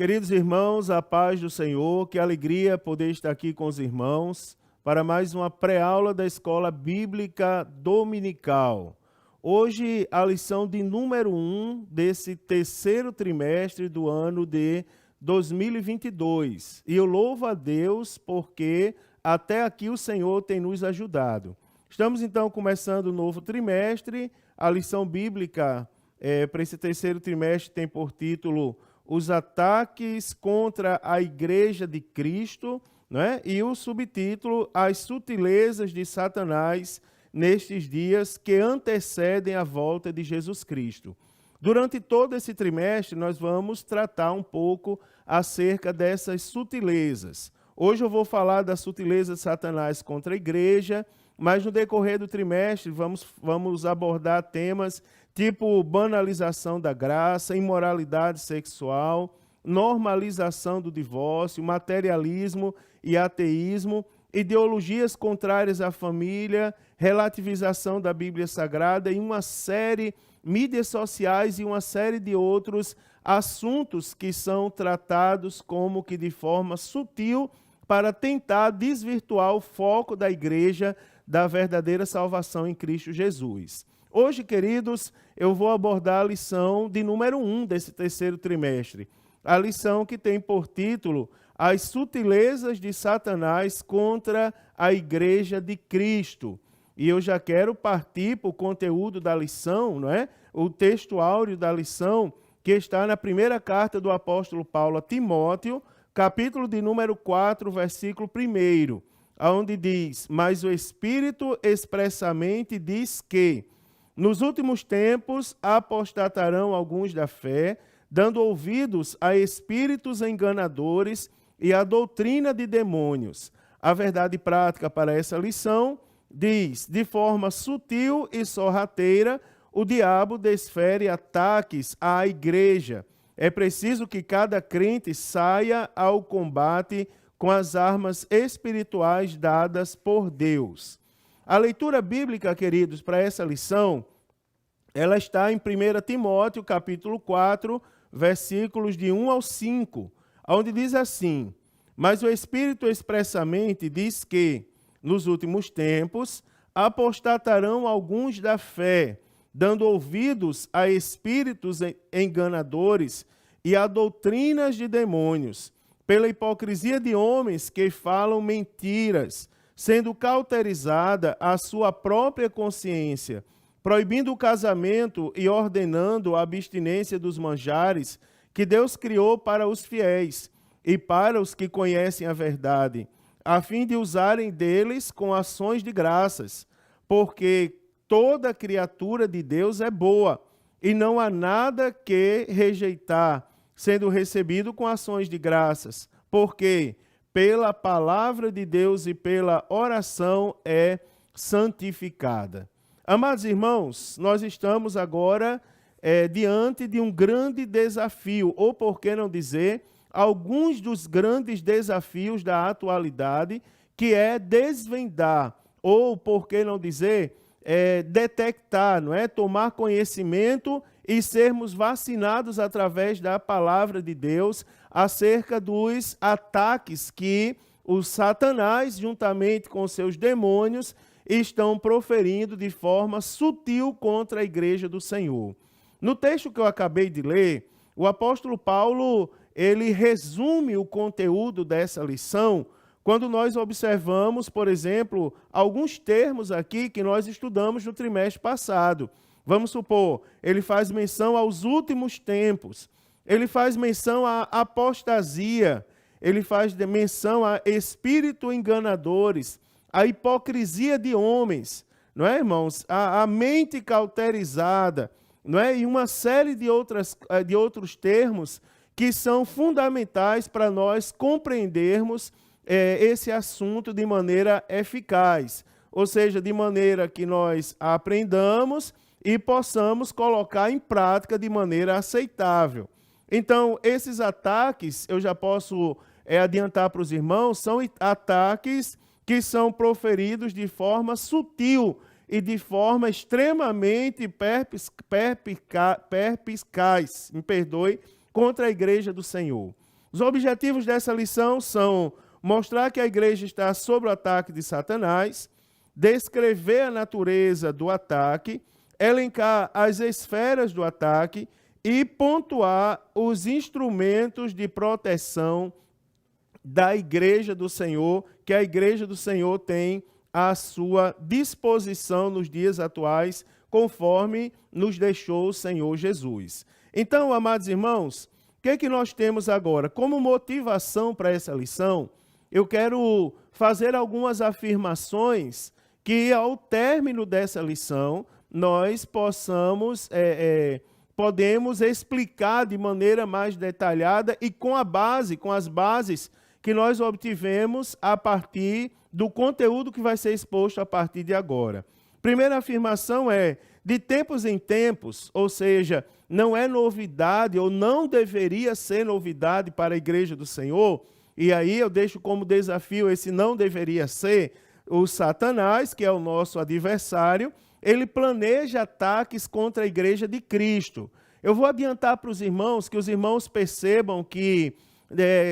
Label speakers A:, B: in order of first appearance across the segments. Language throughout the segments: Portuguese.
A: Queridos irmãos, a paz do Senhor, que alegria poder estar aqui com os irmãos para mais uma pré-aula da Escola Bíblica Dominical. Hoje, a lição de número 1 desse terceiro trimestre do ano de 2022. E eu louvo a Deus porque até aqui o Senhor tem nos ajudado. Estamos então começando o novo trimestre. A lição bíblica para esse terceiro trimestre tem por título Os ataques contra a Igreja de Cristo, né? E o subtítulo As sutilezas de Satanás nestes dias que antecedem a volta de Jesus Cristo. Durante todo esse trimestre, nós vamos tratar um pouco acerca dessas sutilezas. Hoje eu vou falar da sutileza de Satanás contra a igreja, mas no decorrer do trimestre vamos abordar temas tipo banalização da graça, imoralidade sexual, normalização do divórcio, materialismo e ateísmo, ideologias contrárias à família, relativização da Bíblia Sagrada e uma série, mídias sociais e uma série de outros assuntos que são tratados como que de forma sutil para tentar desvirtuar o foco da igreja da verdadeira salvação em Cristo Jesus. Hoje, queridos, eu vou abordar a lição de número 1 desse terceiro trimestre. A lição que tem por título As sutilezas de Satanás contra a Igreja de Cristo. E eu já quero partir para o conteúdo da lição, não é? O texto áureo da lição, que está na primeira carta do apóstolo Paulo a Timóteo, capítulo de número 4, versículo 1, onde diz: Mas o Espírito expressamente diz que nos últimos tempos apostatarão alguns da fé, dando ouvidos a espíritos enganadores e a doutrina de demônios. A verdade prática para essa lição diz: de forma sutil e sorrateira, o diabo desfere ataques à igreja. É preciso que cada crente saia ao combate com as armas espirituais dadas por Deus. A leitura bíblica, queridos, para essa lição, ela está em 1 Timóteo, capítulo 4, versículos de 1 ao 5, onde diz assim: Mas o Espírito expressamente diz que, nos últimos tempos, apostatarão alguns da fé, dando ouvidos a espíritos enganadores e a doutrinas de demônios, pela hipocrisia de homens que falam mentiras, sendo cauterizada a sua própria consciência, proibindo o casamento e ordenando a abstinência dos manjares que Deus criou para os fiéis e para os que conhecem a verdade, a fim de usarem deles com ações de graças, porque toda criatura de Deus é boa, e não há nada que rejeitar, sendo recebido com ações de graças, porque pela palavra de Deus e pela oração é santificada. Amados irmãos, nós estamos agora diante de um grande desafio, ou por que não dizer, alguns dos grandes desafios da atualidade, que é desvendar, ou por que não dizer, detectar, não é? Tomar conhecimento e sermos vacinados através da palavra de Deus acerca dos ataques que o Satanás, juntamente com seus demônios, estão proferindo de forma sutil contra a igreja do Senhor. No texto que eu acabei de ler, o apóstolo Paulo, ele resume o conteúdo dessa lição quando nós observamos, por exemplo, alguns termos aqui que nós estudamos no trimestre passado. Vamos supor, ele faz menção aos últimos tempos, ele faz menção à apostasia, ele faz menção a espíritos enganadores, a hipocrisia de homens, não é, irmãos? A mente cauterizada, não é? E uma série de outros termos que são fundamentais para nós compreendermos esse assunto de maneira eficaz, ou seja, de maneira que nós aprendamos e possamos colocar em prática de maneira aceitável. Então, esses ataques, eu já posso adiantar para os irmãos, são ataques que são proferidos de forma sutil e de forma extremamente perspicaz, contra a igreja do Senhor. Os objetivos dessa lição são mostrar que a igreja está sob o ataque de Satanás, descrever a natureza do ataque, elencar as esferas do ataque e pontuar os instrumentos de proteção da igreja do Senhor, que a igreja do Senhor tem à sua disposição nos dias atuais, conforme nos deixou o Senhor Jesus. Então, amados irmãos, o que é que nós temos agora? Como motivação para essa lição, eu quero fazer algumas afirmações que, ao término dessa lição, nós podemos explicar de maneira mais detalhada e com as bases que nós obtivemos a partir do conteúdo que vai ser exposto a partir de agora. Primeira afirmação é, de tempos em tempos, ou seja, não é novidade ou não deveria ser novidade para a igreja do Senhor, e aí eu deixo como desafio esse não deveria ser, o Satanás, que é o nosso adversário, ele planeja ataques contra a igreja de Cristo. Eu vou adiantar para os irmãos, que os irmãos percebam que,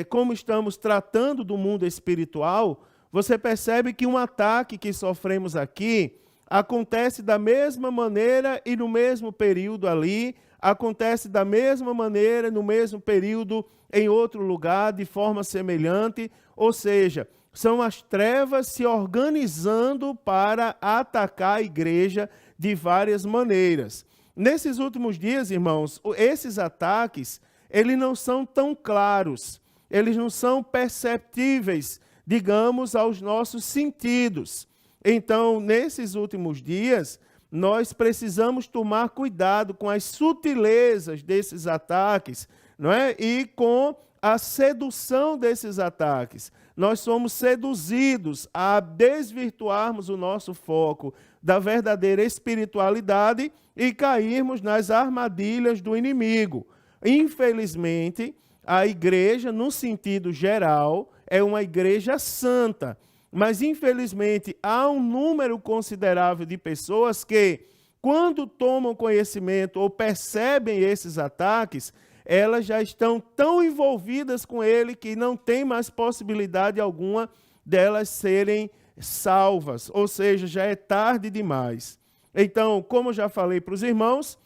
A: como estamos tratando do mundo espiritual, você percebe que um ataque que sofremos aqui acontece da mesma maneira e no mesmo período ali, acontece da mesma maneira, no mesmo período, em outro lugar, de forma semelhante, ou seja, são as trevas se organizando para atacar a igreja de várias maneiras. Nesses últimos dias, irmãos, esses ataques, eles não são tão claros, eles não são perceptíveis, digamos, aos nossos sentidos. Então, nesses últimos dias, nós precisamos tomar cuidado com as sutilezas desses ataques, não é? E com a sedução desses ataques. Nós somos seduzidos a desvirtuarmos o nosso foco da verdadeira espiritualidade e cairmos nas armadilhas do inimigo. Infelizmente, a igreja, no sentido geral, é uma igreja santa, mas infelizmente há um número considerável de pessoas que, quando tomam conhecimento ou percebem esses ataques, elas já estão tão envolvidas com ele que não tem mais possibilidade alguma delas serem salvas, ou seja, já é tarde demais. Então, como eu já falei para os irmãos,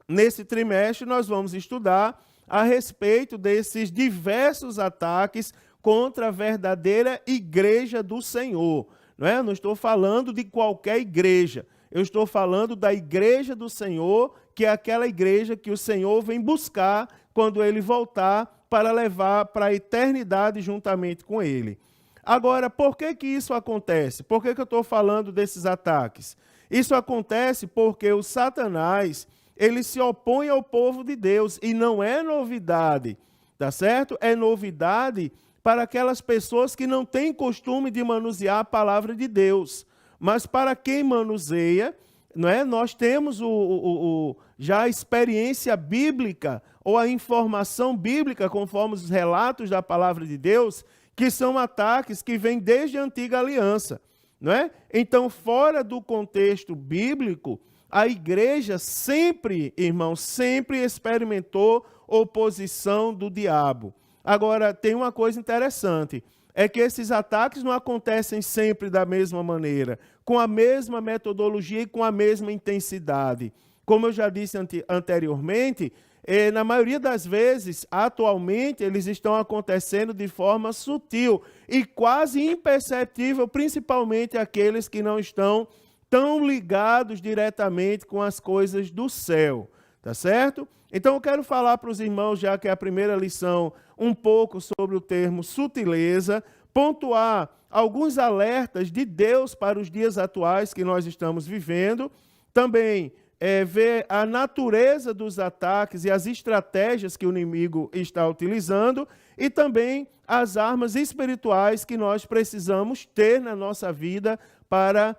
A: nesse trimestre nós vamos estudar a respeito desses diversos ataques contra a verdadeira igreja do Senhor. Não é? Eu não estou falando de qualquer igreja, eu estou falando da igreja do Senhor, que é aquela igreja que o Senhor vem buscar quando ele voltar para levar para a eternidade juntamente com ele. Agora, por que que isso acontece? Por que que eu estou falando desses ataques? Isso acontece porque o Satanás, ele se opõe ao povo de Deus, e não é novidade, tá certo? É novidade para aquelas pessoas que não têm costume de manusear a palavra de Deus. Mas para quem manuseia, não é? Nós temos já a experiência bíblica ou a informação bíblica, conforme os relatos da palavra de Deus, que são ataques que vêm desde a antiga aliança. Não é? Então, fora do contexto bíblico, a igreja sempre, irmão, sempre experimentou oposição do diabo. Agora, tem uma coisa interessante, é que esses ataques não acontecem sempre da mesma maneira, com a mesma metodologia e com a mesma intensidade. Como eu já disse anteriormente, na maioria das vezes, atualmente, eles estão acontecendo de forma sutil e quase imperceptível, principalmente aqueles que não estão tão ligados diretamente com as coisas do céu, tá certo? Então eu quero falar para os irmãos, já que é a primeira lição, um pouco sobre o termo sutileza, pontuar alguns alertas de Deus para os dias atuais que nós estamos vivendo, também ver a natureza dos ataques e as estratégias que o inimigo está utilizando e também as armas espirituais que nós precisamos ter na nossa vida para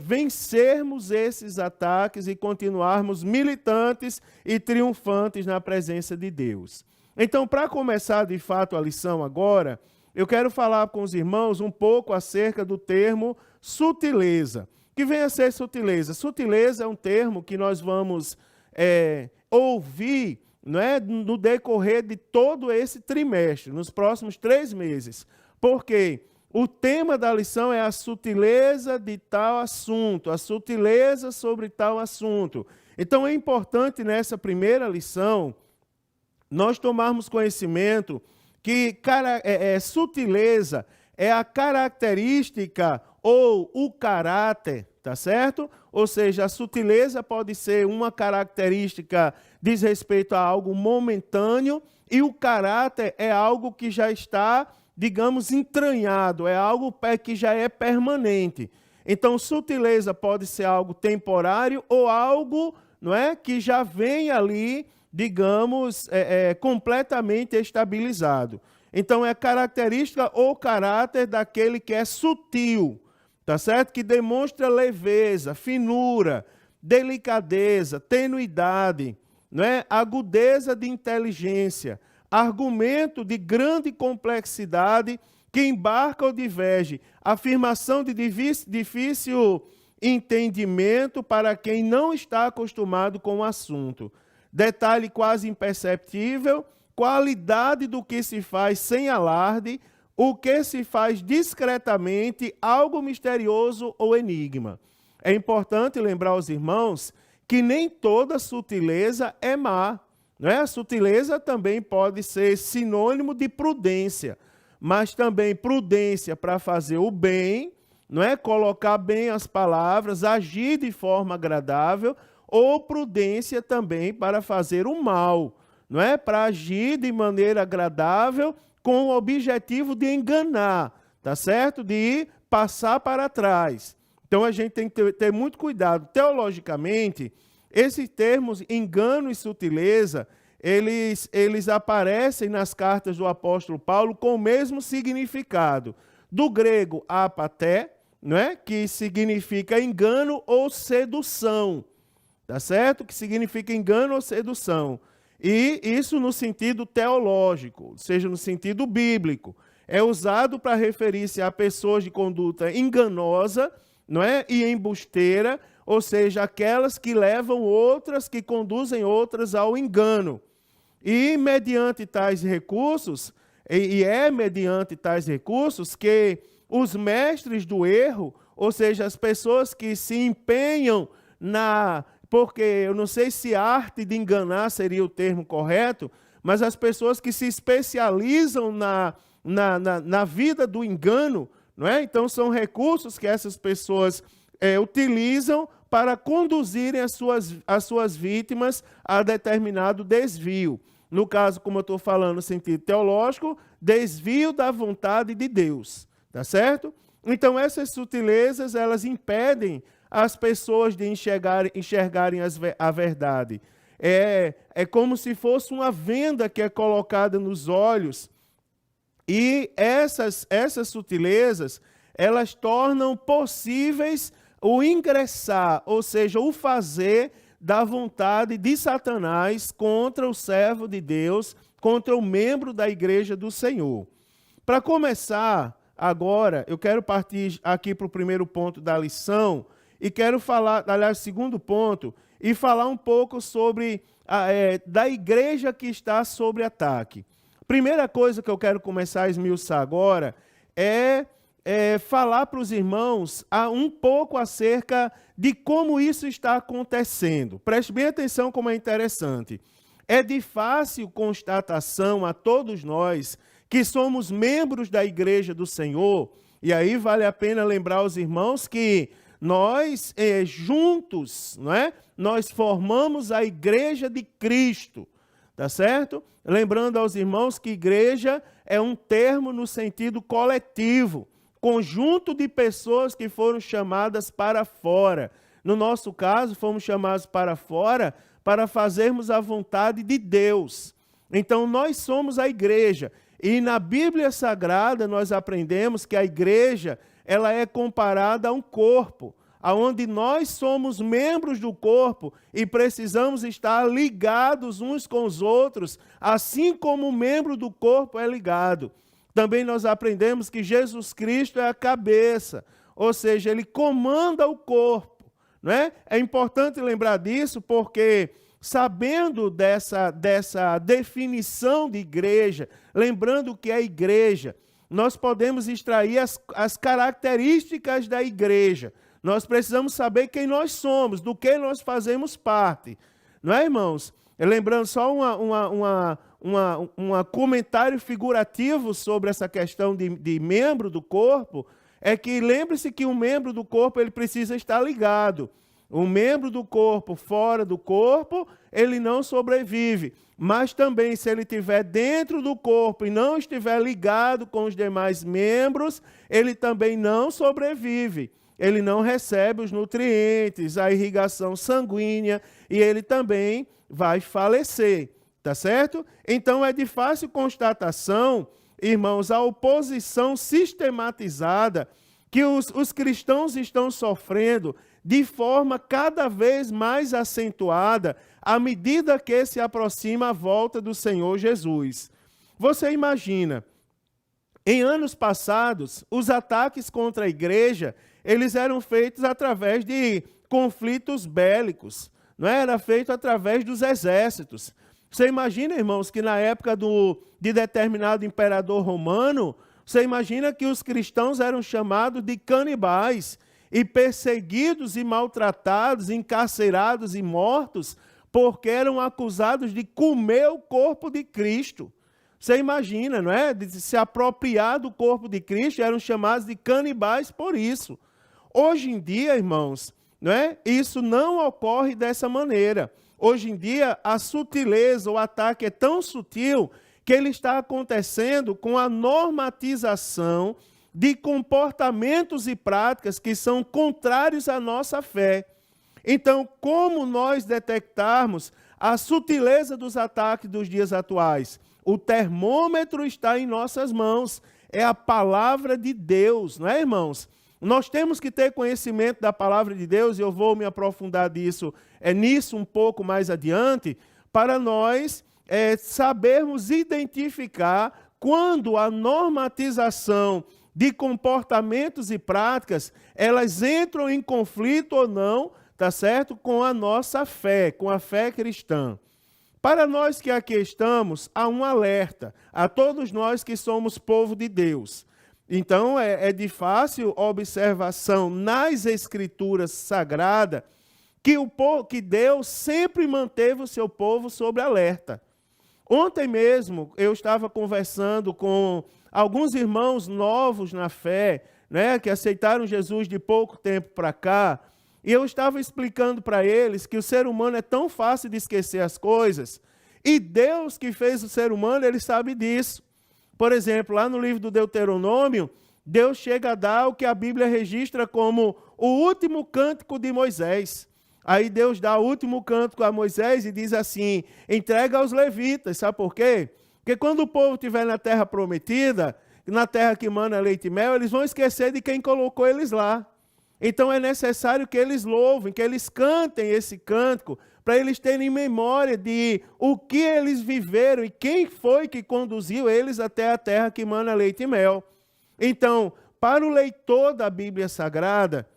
A: vencermos esses ataques e continuarmos militantes e triunfantes na presença de Deus. Então, para começar de fato a lição agora, eu quero falar com os irmãos um pouco acerca do termo sutileza. O que vem a ser sutileza? Sutileza é um termo que nós vamos ouvir não é, no decorrer de todo esse trimestre, nos próximos 3 meses. Porque o tema da lição é a sutileza de tal assunto, a sutileza sobre tal assunto. Então é importante nessa primeira lição nós tomarmos conhecimento que sutileza é a característica ou o caráter, tá certo? Ou seja, a sutileza pode ser uma característica diz respeito a algo momentâneo e o caráter é algo que já está, digamos, entranhado, é algo que já é permanente. Então, sutileza pode ser algo temporário ou algo, não é, que já vem ali, digamos, completamente estabilizado. Então, é característica ou caráter daquele que é sutil, tá certo? Que demonstra leveza, finura, delicadeza, tenuidade, não é? Agudeza de inteligência, argumento de grande complexidade que embarca ou diverge, afirmação de difícil entendimento para quem não está acostumado com o assunto, detalhe quase imperceptível, qualidade do que se faz sem alarde, o que se faz discretamente, algo misterioso ou enigma. É importante lembrar aos irmãos que nem toda sutileza é má. Não é? A sutileza também pode ser sinônimo de prudência, mas também prudência para fazer o bem, não é? Colocar bem as palavras, agir de forma agradável, ou prudência também para fazer o mal, não é? Para agir de maneira agradável com o objetivo de enganar, tá certo? De passar para trás. Então a gente tem que ter muito cuidado. Teologicamente, esses termos engano e sutileza, eles aparecem nas cartas do apóstolo Paulo com o mesmo significado. Do grego apaté, não é? Que significa engano ou sedução, tá certo? Que significa engano ou sedução. E isso no sentido teológico, ou seja, no sentido bíblico. É usado para referir-se a pessoas de conduta enganosa, não é? E embusteira, ou seja, aquelas que levam outras, que conduzem outras ao engano. E mediante tais recursos, mediante tais recursos que os mestres do erro, ou seja, as pessoas que se empenham porque eu não sei se arte de enganar seria o termo correto, mas as pessoas que se especializam na vida do engano, não é? Então são recursos que essas pessoas utilizam para conduzirem as suas vítimas a determinado desvio. No caso, como eu estou falando no sentido teológico, desvio da vontade de Deus, tá certo? Então essas sutilezas, elas impedem as pessoas de enxergarem a verdade. É como se fosse uma venda que é colocada nos olhos. E essas sutilezas, elas tornam possíveis o ingressar, ou seja, o fazer da vontade de Satanás contra o servo de Deus, contra o membro da igreja do Senhor. Para começar, agora, eu quero partir aqui para o primeiro ponto da lição, e quero falar, aliás, segundo ponto, e falar um pouco sobre da igreja que está sob ataque. Primeira coisa que eu quero começar a esmiuçar agora é falar para os irmãos um pouco acerca de como isso está acontecendo. Preste bem atenção como é interessante. É de fácil constatação a todos nós que somos membros da igreja do Senhor, e aí vale a pena lembrar aos irmãos que nós juntos, não é? Nós formamos a igreja de Cristo, tá certo? Lembrando aos irmãos que igreja é um termo no sentido coletivo, conjunto de pessoas que foram chamadas para fora. No nosso caso, fomos chamados para fora para fazermos a vontade de Deus. Então, nós somos a igreja. E na Bíblia Sagrada, nós aprendemos que a igreja ela é comparada a um corpo, onde nós somos membros do corpo e precisamos estar ligados uns com os outros, assim como o membro do corpo é ligado. Também nós aprendemos que Jesus Cristo é a cabeça, ou seja, ele comanda o corpo. Não é? É importante lembrar disso porque sabendo dessa definição de igreja, lembrando que é igreja, nós podemos extrair as características da igreja. Nós precisamos saber quem nós somos, do que nós fazemos parte. Não é, irmãos? Lembrando só um comentário figurativo sobre essa questão de membro do corpo, é que lembre-se que um membro do corpo ele precisa estar ligado. Um membro do corpo fora do corpo, ele não sobrevive. Mas também, se ele estiver dentro do corpo e não estiver ligado com os demais membros, ele também não sobrevive. Ele não recebe os nutrientes, a irrigação sanguínea, e ele também vai falecer, tá certo? Então, é de fácil constatação, irmãos, a oposição sistematizada que os cristãos estão sofrendo de forma cada vez mais acentuada à medida que se aproxima a volta do Senhor Jesus. Você imagina, em anos passados, os ataques contra a igreja, eles eram feitos através de conflitos bélicos, não é? Era feito através dos exércitos. Você imagina, irmãos, que na época de determinado imperador romano, você imagina que os cristãos eram chamados de canibais e perseguidos e maltratados, encarcerados e mortos, porque eram acusados de comer o corpo de Cristo. Você imagina, não é? De se apropriar do corpo de Cristo, eram chamados de canibais por isso. Hoje em dia, irmãos, não é? Isso não ocorre dessa maneira. Hoje em dia, a sutileza, o ataque é tão sutil que ele está acontecendo com a normatização de comportamentos e práticas que são contrários à nossa fé. Então, como nós detectarmos a sutileza dos ataques dos dias atuais? O termômetro está em nossas mãos, é a palavra de Deus, não é, irmãos? Nós temos que ter conhecimento da palavra de Deus, e eu vou me aprofundar nisso um pouco mais adiante, para nós sabermos identificar quando a normatização de comportamentos e práticas, elas entram em conflito ou não, tá certo? Com a nossa fé, com a fé cristã. Para nós que aqui estamos, há um alerta a todos nós que somos povo de Deus. Então, é de fácil observação nas Escrituras Sagradas que Deus sempre manteve o seu povo sob alerta. Ontem mesmo, eu estava conversando com alguns irmãos novos na fé, né, que aceitaram Jesus de pouco tempo para cá, e eu estava explicando para eles que o ser humano é tão fácil de esquecer as coisas, e Deus que fez o ser humano, ele sabe disso. Por exemplo, lá no livro do Deuteronômio, Deus chega a dar o que a Bíblia registra como o último cântico de Moisés. Aí Deus dá o último cântico a Moisés e diz assim, entrega aos levitas, sabe por quê? Porque quando o povo estiver na terra prometida, na terra que mana leite e mel, eles vão esquecer de quem colocou eles lá. Então é necessário que eles louvem, que eles cantem esse cântico, para eles terem memória de o que eles viveram e quem foi que conduziu eles até a terra que mana leite e mel. Então, para o leitor da Bíblia Sagrada,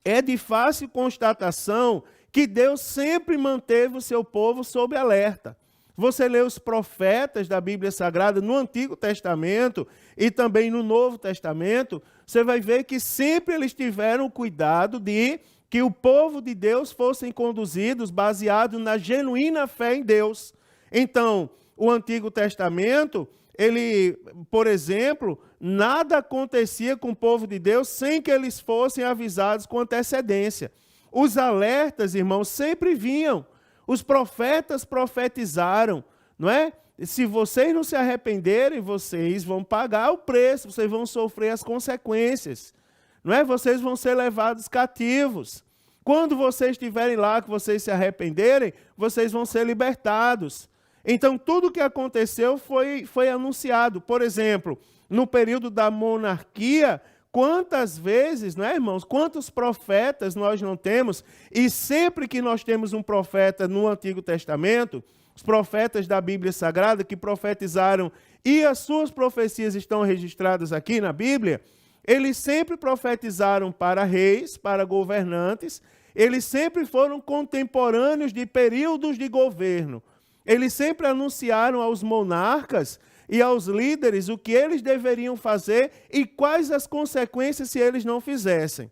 A: é de fácil constatação que Deus sempre manteve o seu povo sob alerta. Você lê os profetas da Bíblia Sagrada no Antigo Testamento e também no Novo Testamento, você vai ver que sempre eles tiveram cuidado de que o povo de Deus fossem conduzidos baseado na genuína fé em Deus. Então, o Antigo Testamento, ele, por exemplo, nada acontecia com o povo de Deus sem que eles fossem avisados com antecedência. Os alertas, irmãos, sempre vinham. Os profetas profetizaram, não é? Se vocês não se arrependerem, vocês vão pagar o preço, vocês vão sofrer as consequências, não é? Vocês vão ser levados cativos. Quando vocês estiverem lá, que vocês se arrependerem, vocês vão ser libertados. Então, tudo o que aconteceu foi anunciado. Por exemplo, no período da monarquia, quantas vezes, né, irmãos, quantos profetas nós não temos, e sempre que nós temos um profeta no Antigo Testamento, os profetas da Bíblia Sagrada que profetizaram, e as suas profecias estão registradas aqui na Bíblia, eles sempre profetizaram para reis, para governantes, eles sempre foram contemporâneos de períodos de governo. Eles sempre anunciaram aos monarcas e aos líderes o que eles deveriam fazer e quais as consequências se eles não fizessem.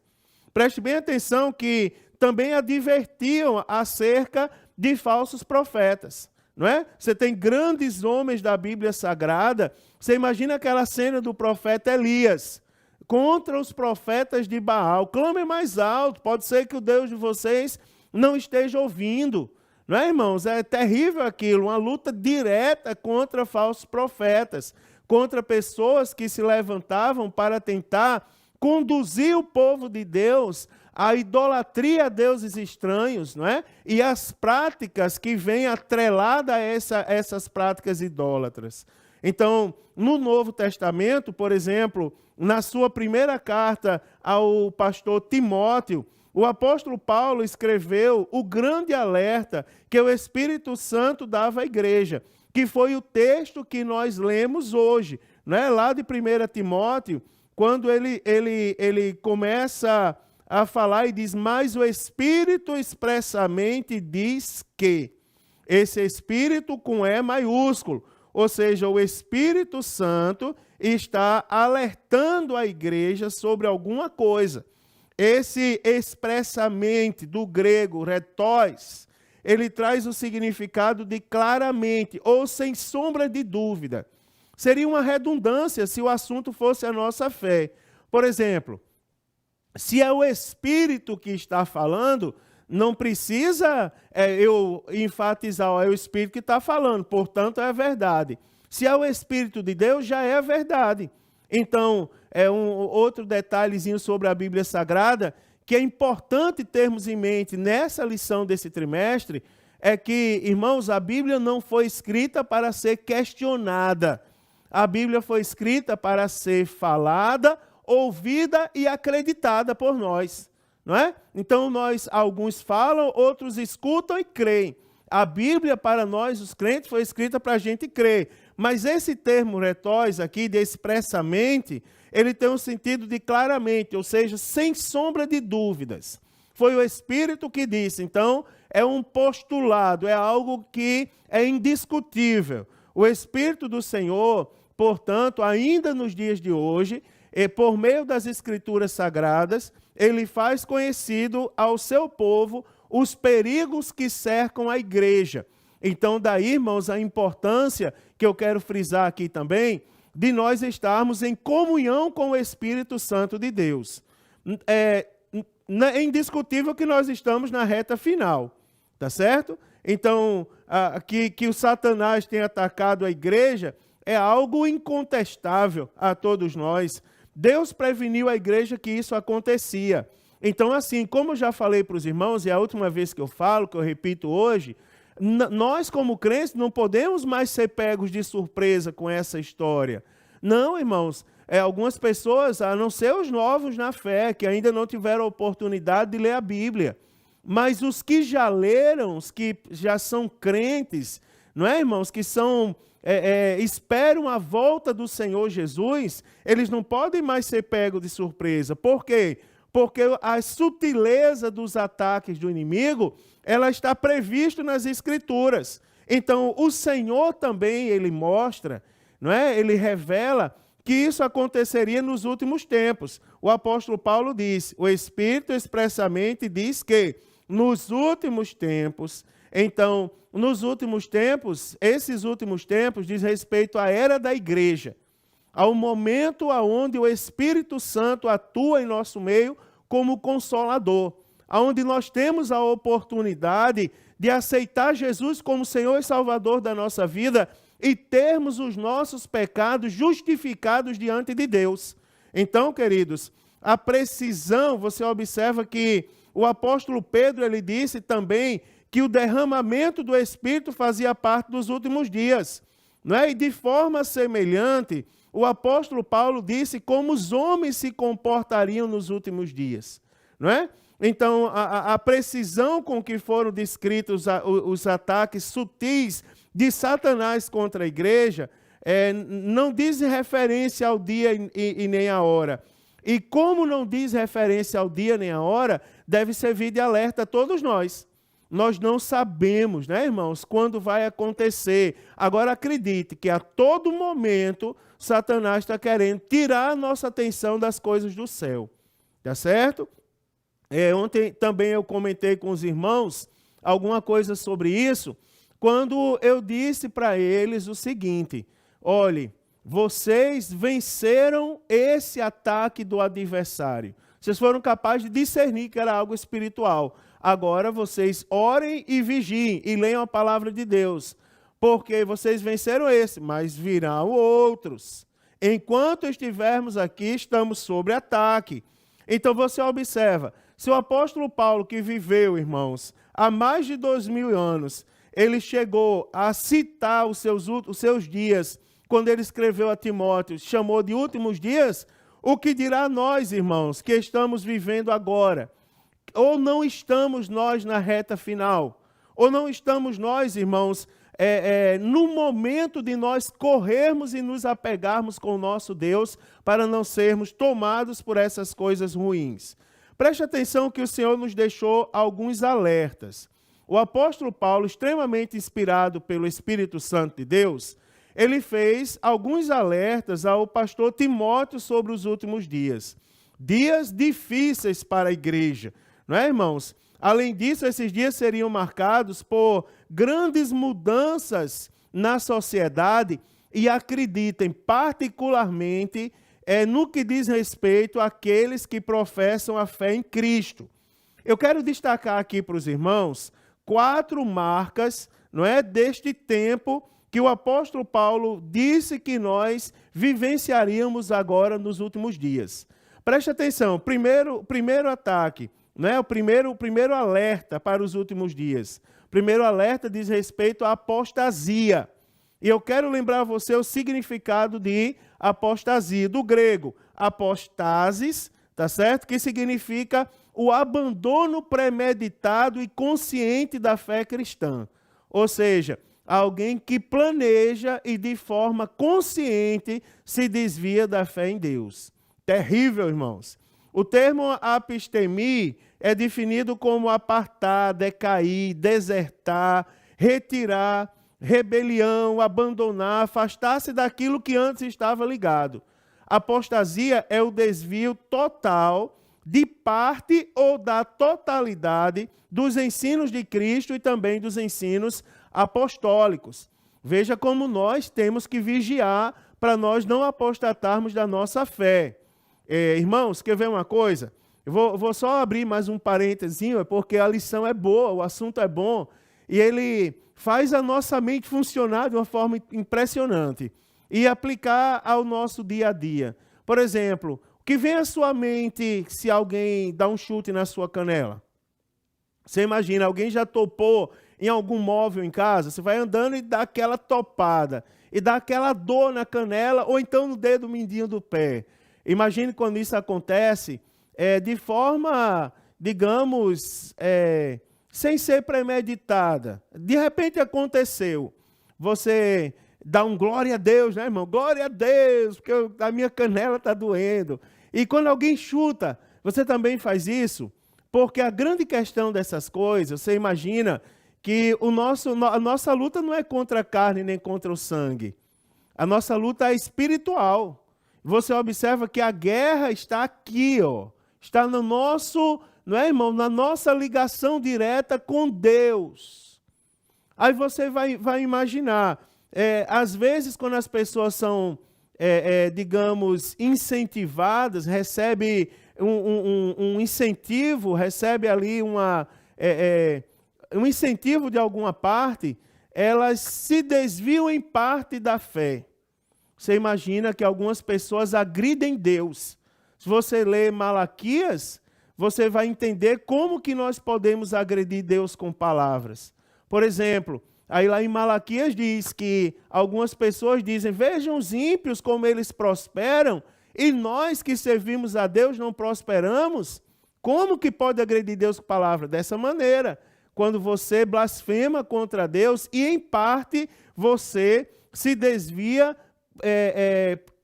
A: Preste bem atenção que também advertiam acerca de falsos profetas, não é? Você tem grandes homens da Bíblia Sagrada, você imagina aquela cena do profeta Elias contra os profetas de Baal. Clame mais alto, pode ser que o Deus de vocês não esteja ouvindo. Não é, irmãos? É terrível aquilo, uma luta direta contra falsos profetas, contra pessoas que se levantavam para tentar conduzir o povo de Deus à idolatria a deuses estranhos, não é? E as práticas que vêm atreladas a essas práticas idólatras. Então, no Novo Testamento, por exemplo, na sua primeira carta ao pastor Timóteo, o apóstolo Paulo escreveu o grande alerta que o Espírito Santo dava à igreja, que foi o texto que nós lemos hoje, né? Lá de 1 Timóteo, quando ele começa a falar e diz, mas o Espírito expressamente diz que, esse Espírito com E maiúsculo, ou seja, o Espírito Santo está alertando a igreja sobre alguma coisa. Esse expressamente, do grego, retóis, ele traz o significado de claramente, ou sem sombra de dúvida. Seria uma redundância se o assunto fosse a nossa fé. Por exemplo, se é o Espírito que está falando, não precisa eu enfatizar, é o Espírito que está falando, portanto é verdade. Se é o Espírito de Deus, já é a verdade. Então, outro detalhezinho sobre a Bíblia Sagrada, que é importante termos em mente nessa lição desse trimestre, é que, irmãos, a Bíblia não foi escrita para ser questionada. A Bíblia foi escrita para ser falada, ouvida e acreditada por nós, não é? Então, alguns falam, outros escutam e creem. A Bíblia, para nós, os crentes, foi escrita para a gente crer. Mas esse termo retóis aqui, de expressamente, ele tem um sentido de claramente, ou seja, sem sombra de dúvidas. Foi o Espírito que disse. Então, é um postulado, é algo que é indiscutível. O Espírito do Senhor, portanto, ainda nos dias de hoje, por meio das Escrituras Sagradas, ele faz conhecido ao seu povo os perigos que cercam a igreja. Então, daí, irmãos, a importância que eu quero frisar aqui também, de nós estarmos em comunhão com o Espírito Santo de Deus. É indiscutível que nós estamos na reta final, tá certo? Então, que o Satanás tenha atacado a igreja é algo incontestável a todos nós. Deus preveniu a igreja que isso acontecia. Então, assim, como eu já falei para os irmãos, e é a última vez que eu falo, que eu repito hoje, nós como crentes não podemos mais ser pegos de surpresa com essa história. Não, irmãos, algumas pessoas, a não ser os novos na fé, que ainda não tiveram a oportunidade de ler a Bíblia, mas os que já leram, os que já são crentes, não é, irmãos, que esperam a volta do Senhor Jesus, eles não podem mais ser pegos de surpresa. Por quê? Porque a sutileza dos ataques do inimigo, ela está prevista nas Escrituras. Então, o Senhor também, ele mostra, não é? Ele revela que isso aconteceria nos últimos tempos. O apóstolo Paulo disse, o Espírito expressamente diz que nos últimos tempos, então, nos últimos tempos, esses últimos tempos diz respeito à era da igreja, ao momento onde o Espírito Santo atua em nosso meio como consolador, onde nós temos a oportunidade de aceitar Jesus como Senhor e Salvador da nossa vida e termos os nossos pecados justificados diante de Deus. Então, queridos, a precisão, você observa que o apóstolo Pedro, ele disse também que o derramamento do Espírito fazia parte dos últimos dias, não é? E de forma semelhante, o apóstolo Paulo disse como os homens se comportariam nos últimos dias, não é? Então, a precisão com que foram descritos os ataques sutis de Satanás contra a igreja não diz referência ao dia e nem à hora. E como não diz referência ao dia nem à hora, deve servir de alerta a todos nós. Nós não sabemos, né, irmãos, quando vai acontecer. Agora acredite que a todo momento Satanás está querendo tirar a nossa atenção das coisas do céu. Tá certo? Ontem também eu comentei com os irmãos alguma coisa sobre isso, quando eu disse para eles o seguinte: olhe, vocês venceram esse ataque do adversário. Vocês foram capazes de discernir que era algo espiritual. Agora vocês orem e vigiem e leiam a palavra de Deus, porque vocês venceram esse, mas virão outros. Enquanto estivermos aqui, estamos sob ataque. Então você observa, se o apóstolo Paulo, que viveu, irmãos, há mais de 2000 anos, ele chegou a citar os seus dias, quando ele escreveu a Timóteo, chamou de últimos dias, o que dirá nós, irmãos, que estamos vivendo agora? Ou não estamos nós na reta final? Ou não estamos nós, irmãos, no momento de nós corrermos e nos apegarmos com o nosso Deus para não sermos tomados por essas coisas ruins? Preste atenção que o Senhor nos deixou alguns alertas. O apóstolo Paulo, extremamente inspirado pelo Espírito Santo de Deus, ele fez alguns alertas ao pastor Timóteo sobre os últimos dias. Dias difíceis para a igreja, não é, irmãos? Além disso, esses dias seriam marcados por grandes mudanças na sociedade e acreditem, particularmente, no que diz respeito àqueles que professam a fé em Cristo. Eu quero destacar aqui para os irmãos 4 marcas, não é, deste tempo que o apóstolo Paulo disse que nós vivenciaríamos agora nos últimos dias. Preste atenção, primeiro ataque, não é? O primeiro alerta para os últimos dias. O primeiro alerta diz respeito à apostasia. E eu quero lembrar a você o significado de apostasia, do grego, apostasis, tá certo? Que significa o abandono premeditado e consciente da fé cristã. Ou seja, alguém que planeja e de forma consciente se desvia da fé em Deus. Terrível, irmãos. O termo apistemi é definido como apartar, decair, desertar, retirar, rebelião, abandonar, afastar-se daquilo que antes estava ligado. Apostasia é o desvio total de parte ou da totalidade dos ensinos de Cristo e também dos ensinos apostólicos. Veja como nós temos que vigiar para nós não apostatarmos da nossa fé. Irmãos, quer ver uma coisa? Eu vou só abrir mais um parênteses, porque a lição é boa, o assunto é bom, e ele faz a nossa mente funcionar de uma forma impressionante e aplicar ao nosso dia a dia. Por exemplo, o que vem à sua mente se alguém dá um chute na sua canela? Você imagina, alguém já topou em algum móvel em casa? Você vai andando e dá aquela topada, e dá aquela dor na canela, ou então no dedo mindinho do pé. Imagine quando isso acontece de forma, digamos, sem ser premeditada. De repente aconteceu. Você dá um glória a Deus, né, irmão? Glória a Deus, porque a minha canela está doendo. E quando alguém chuta, você também faz isso? Porque a grande questão dessas coisas, você imagina que a nossa luta não é contra a carne nem contra o sangue. A nossa luta é espiritual. Você observa que a guerra está aqui, ó. Está no nosso, não é, irmão? Na nossa ligação direta com Deus. Aí você vai imaginar, às vezes quando as pessoas são, digamos, incentivadas, recebe um incentivo, recebe ali um incentivo de alguma parte, elas se desviam em parte da fé. Você imagina que algumas pessoas agridem Deus. Se você ler Malaquias, você vai entender como que nós podemos agredir Deus com palavras. Por exemplo, aí lá em Malaquias diz que algumas pessoas dizem, vejam os ímpios como eles prosperam, e nós que servimos a Deus não prosperamos. Como que pode agredir Deus com palavra? Dessa maneira, quando você blasfema contra Deus e em parte você se desvia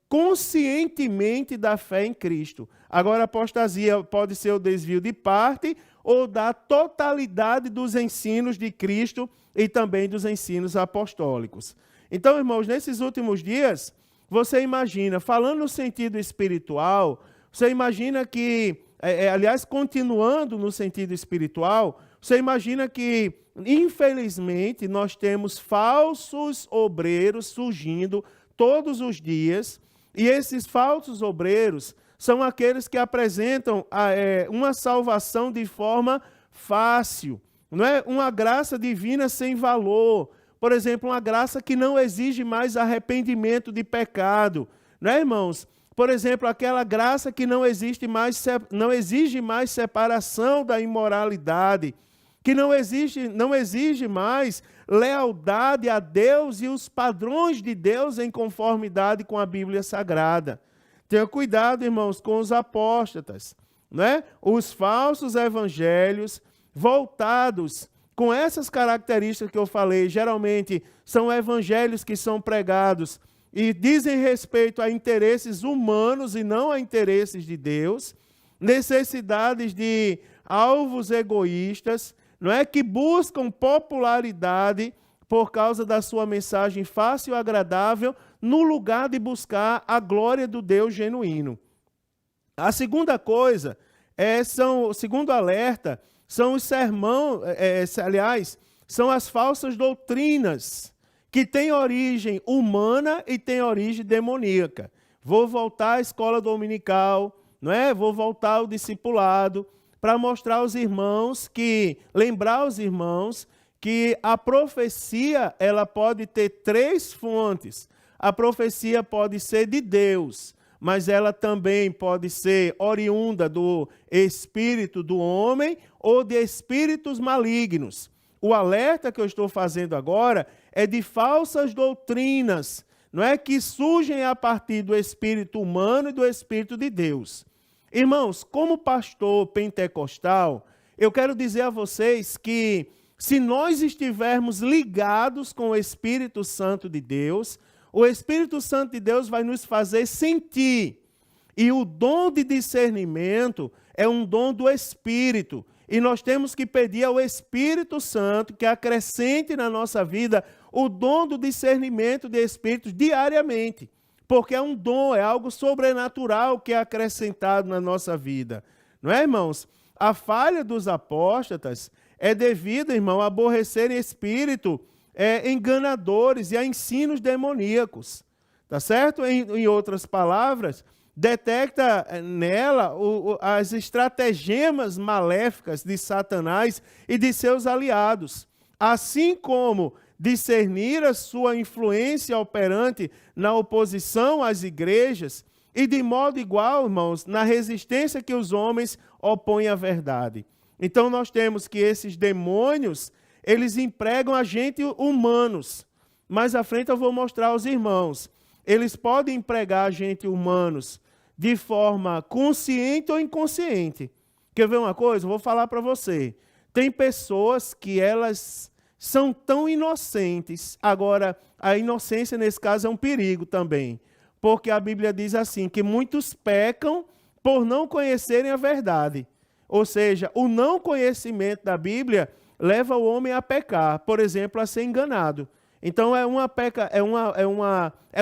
A: conscientemente da fé em Cristo. Agora, a apostasia pode ser o desvio de parte ou da totalidade dos ensinos de Cristo e também dos ensinos apostólicos. Então, irmãos, nesses últimos dias, você imagina, falando no sentido espiritual, você imagina que, aliás, continuando no sentido espiritual, você imagina que, infelizmente, nós temos falsos obreiros surgindo todos os dias, e esses falsos obreiros são aqueles que apresentam uma salvação de forma fácil, não é? Uma graça divina sem valor. Por exemplo, uma graça que não exige mais arrependimento de pecado, não é, irmãos? Por exemplo, aquela graça que não exige mais separação da imoralidade, que não exige mais lealdade a Deus e os padrões de Deus em conformidade com a Bíblia Sagrada. Tenha cuidado, irmãos, com os apóstatas, né? Os falsos evangelhos voltados com essas características que eu falei, geralmente são evangelhos que são pregados e dizem respeito a interesses humanos e não a interesses de Deus, necessidades de alvos egoístas, não é, que buscam popularidade por causa da sua mensagem fácil e agradável, no lugar de buscar a glória do Deus genuíno. A segunda coisa, o segundo alerta, são os sermões, são as falsas doutrinas, que têm origem humana e têm origem demoníaca. Vou voltar à escola dominical, não é? Vou voltar ao discipulado, para mostrar aos irmãos lembrar aos irmãos que a profecia, ela pode ter 3 fontes. A profecia pode ser de Deus, mas ela também pode ser oriunda do espírito do homem ou de espíritos malignos. O alerta que eu estou fazendo agora é de falsas doutrinas, não é, que surgem a partir do espírito humano e do espírito de Deus. Irmãos, como pastor pentecostal, eu quero dizer a vocês que se nós estivermos ligados com o Espírito Santo de Deus, o Espírito Santo de Deus vai nos fazer sentir. E o dom de discernimento é um dom do Espírito. E nós temos que pedir ao Espírito Santo que acrescente na nossa vida o dom do discernimento de espíritos diariamente. Porque é um dom, é algo sobrenatural que é acrescentado na nossa vida. Não é, irmãos? A falha dos apóstatas é devida, irmão, a aborrecerem espírito enganadores e a ensinos demoníacos. Tá certo? Em outras palavras, detecta nela as estratagemas maléficas de Satanás e de seus aliados, assim como discernir a sua influência operante na oposição às igrejas e, de modo igual, irmãos, na resistência que os homens opõem à verdade. Então, nós temos que esses demônios, eles empregam agentes humanos. Mais à frente eu vou mostrar aos irmãos. Eles podem empregar agentes humanos de forma consciente ou inconsciente. Quer ver uma coisa? Eu vou falar para você. Tem pessoas que elas são tão inocentes. Agora, a inocência nesse caso é um perigo também. Porque a Bíblia diz assim, que muitos pecam por não conhecerem a verdade. Ou seja, o não conhecimento da Bíblia leva o homem a pecar, por exemplo, a ser enganado. Então é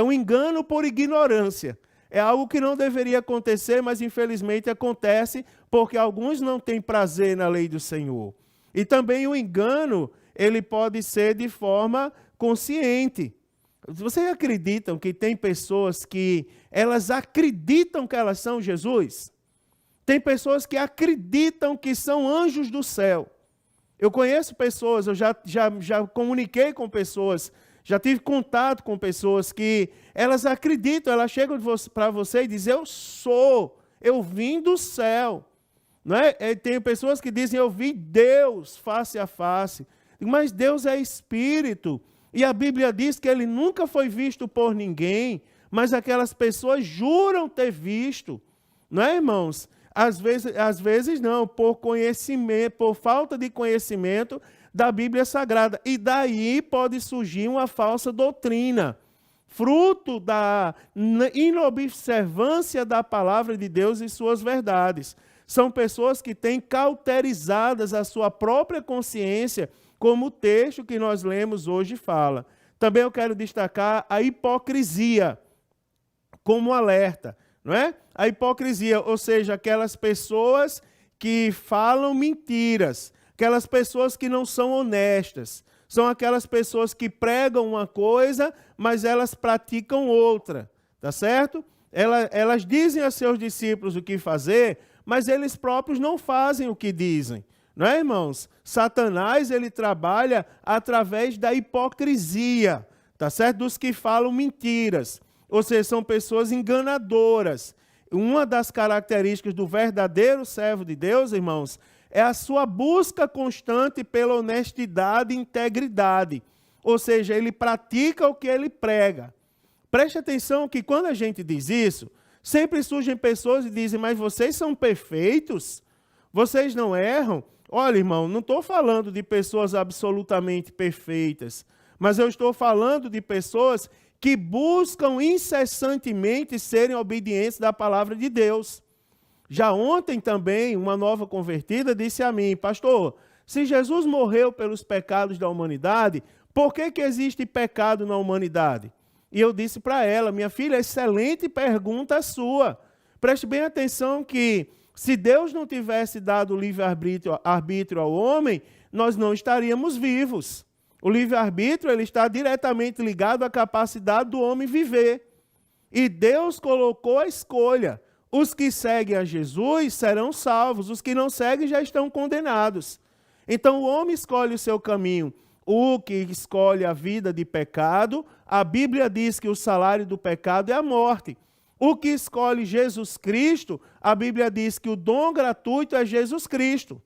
A: um engano por ignorância. É algo que não deveria acontecer, mas infelizmente acontece porque alguns não têm prazer na lei do Senhor. E também o engano, ele pode ser de forma consciente. Vocês acreditam que tem pessoas que elas acreditam que elas são Jesus? Tem pessoas que acreditam que são anjos do céu. Eu conheço pessoas, eu já comuniquei com pessoas, já tive contato com pessoas que elas acreditam, elas chegam para você e dizem, eu vim do céu. Não é? Tem pessoas que dizem, eu vi Deus face a face. Mas Deus é espírito. E a Bíblia diz que ele nunca foi visto por ninguém, mas aquelas pessoas juram ter visto. Não é, irmãos? Às vezes não, por conhecimento, por falta de conhecimento da Bíblia Sagrada. E daí pode surgir uma falsa doutrina, fruto da inobservância da palavra de Deus e suas verdades. São pessoas que têm cauterizadas a sua própria consciência, como o texto que nós lemos hoje fala. Também eu quero destacar a hipocrisia como alerta, não é? A hipocrisia, ou seja, aquelas pessoas que falam mentiras, aquelas pessoas que não são honestas, são aquelas pessoas que pregam uma coisa, mas elas praticam outra, tá certo? Elas dizem a seus discípulos o que fazer, mas eles próprios não fazem o que dizem. Não é, irmãos? Satanás, ele trabalha através da hipocrisia, tá certo? Dos que falam mentiras. Ou seja, são pessoas enganadoras. Uma das características do verdadeiro servo de Deus, irmãos, é a sua busca constante pela honestidade e integridade. Ou seja, ele pratica o que ele prega. Preste atenção que quando a gente diz isso, sempre surgem pessoas e dizem, mas vocês são perfeitos? Vocês não erram? Olha, irmão, não estou falando de pessoas absolutamente perfeitas, mas eu estou falando de pessoas que buscam incessantemente serem obedientes da palavra de Deus. Já ontem também, uma nova convertida disse a mim, pastor, se Jesus morreu pelos pecados da humanidade, por que existe pecado na humanidade? E eu disse para ela, minha filha, excelente pergunta sua. Preste bem atenção que se Deus não tivesse dado o livre-arbítrio ao homem, nós não estaríamos vivos. O livre-arbítrio ele está diretamente ligado à capacidade do homem viver. E Deus colocou a escolha. Os que seguem a Jesus serão salvos, os que não seguem já estão condenados. Então o homem escolhe o seu caminho. O que escolhe a vida de pecado, a Bíblia diz que o salário do pecado é a morte. O que escolhe Jesus Cristo, a Bíblia diz que o dom gratuito é Jesus Cristo.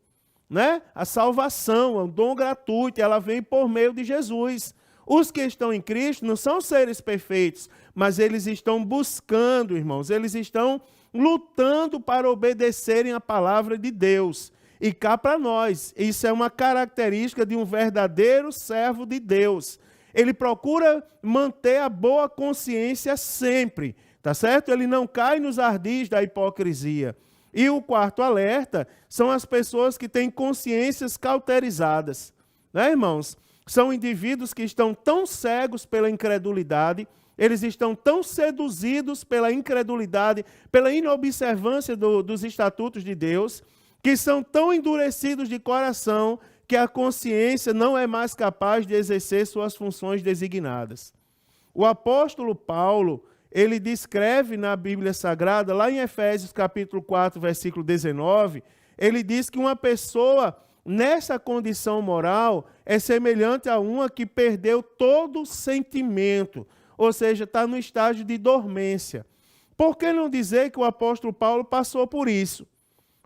A: Né? A salvação é um dom gratuito, ela vem por meio de Jesus. Os que estão em Cristo não são seres perfeitos, mas eles estão buscando, irmãos, eles estão lutando para obedecerem a palavra de Deus. E cá para nós, isso é uma característica de um verdadeiro servo de Deus. Ele procura manter a boa consciência sempre, tá certo? Ele não cai nos ardis da hipocrisia. E o quarto alerta são as pessoas que têm consciências cauterizadas. Né, irmãos? São indivíduos que estão tão cegos pela incredulidade, eles estão tão seduzidos pela incredulidade, pela inobservância dos estatutos de Deus, que são tão endurecidos de coração que a consciência não é mais capaz de exercer suas funções designadas. O apóstolo Paulo, ele descreve na Bíblia Sagrada, lá em Efésios capítulo 4, versículo 19, ele diz que uma pessoa nessa condição moral é semelhante a uma que perdeu todo o sentimento, ou seja, está no estágio de dormência. Por que não dizer que o apóstolo Paulo passou por isso?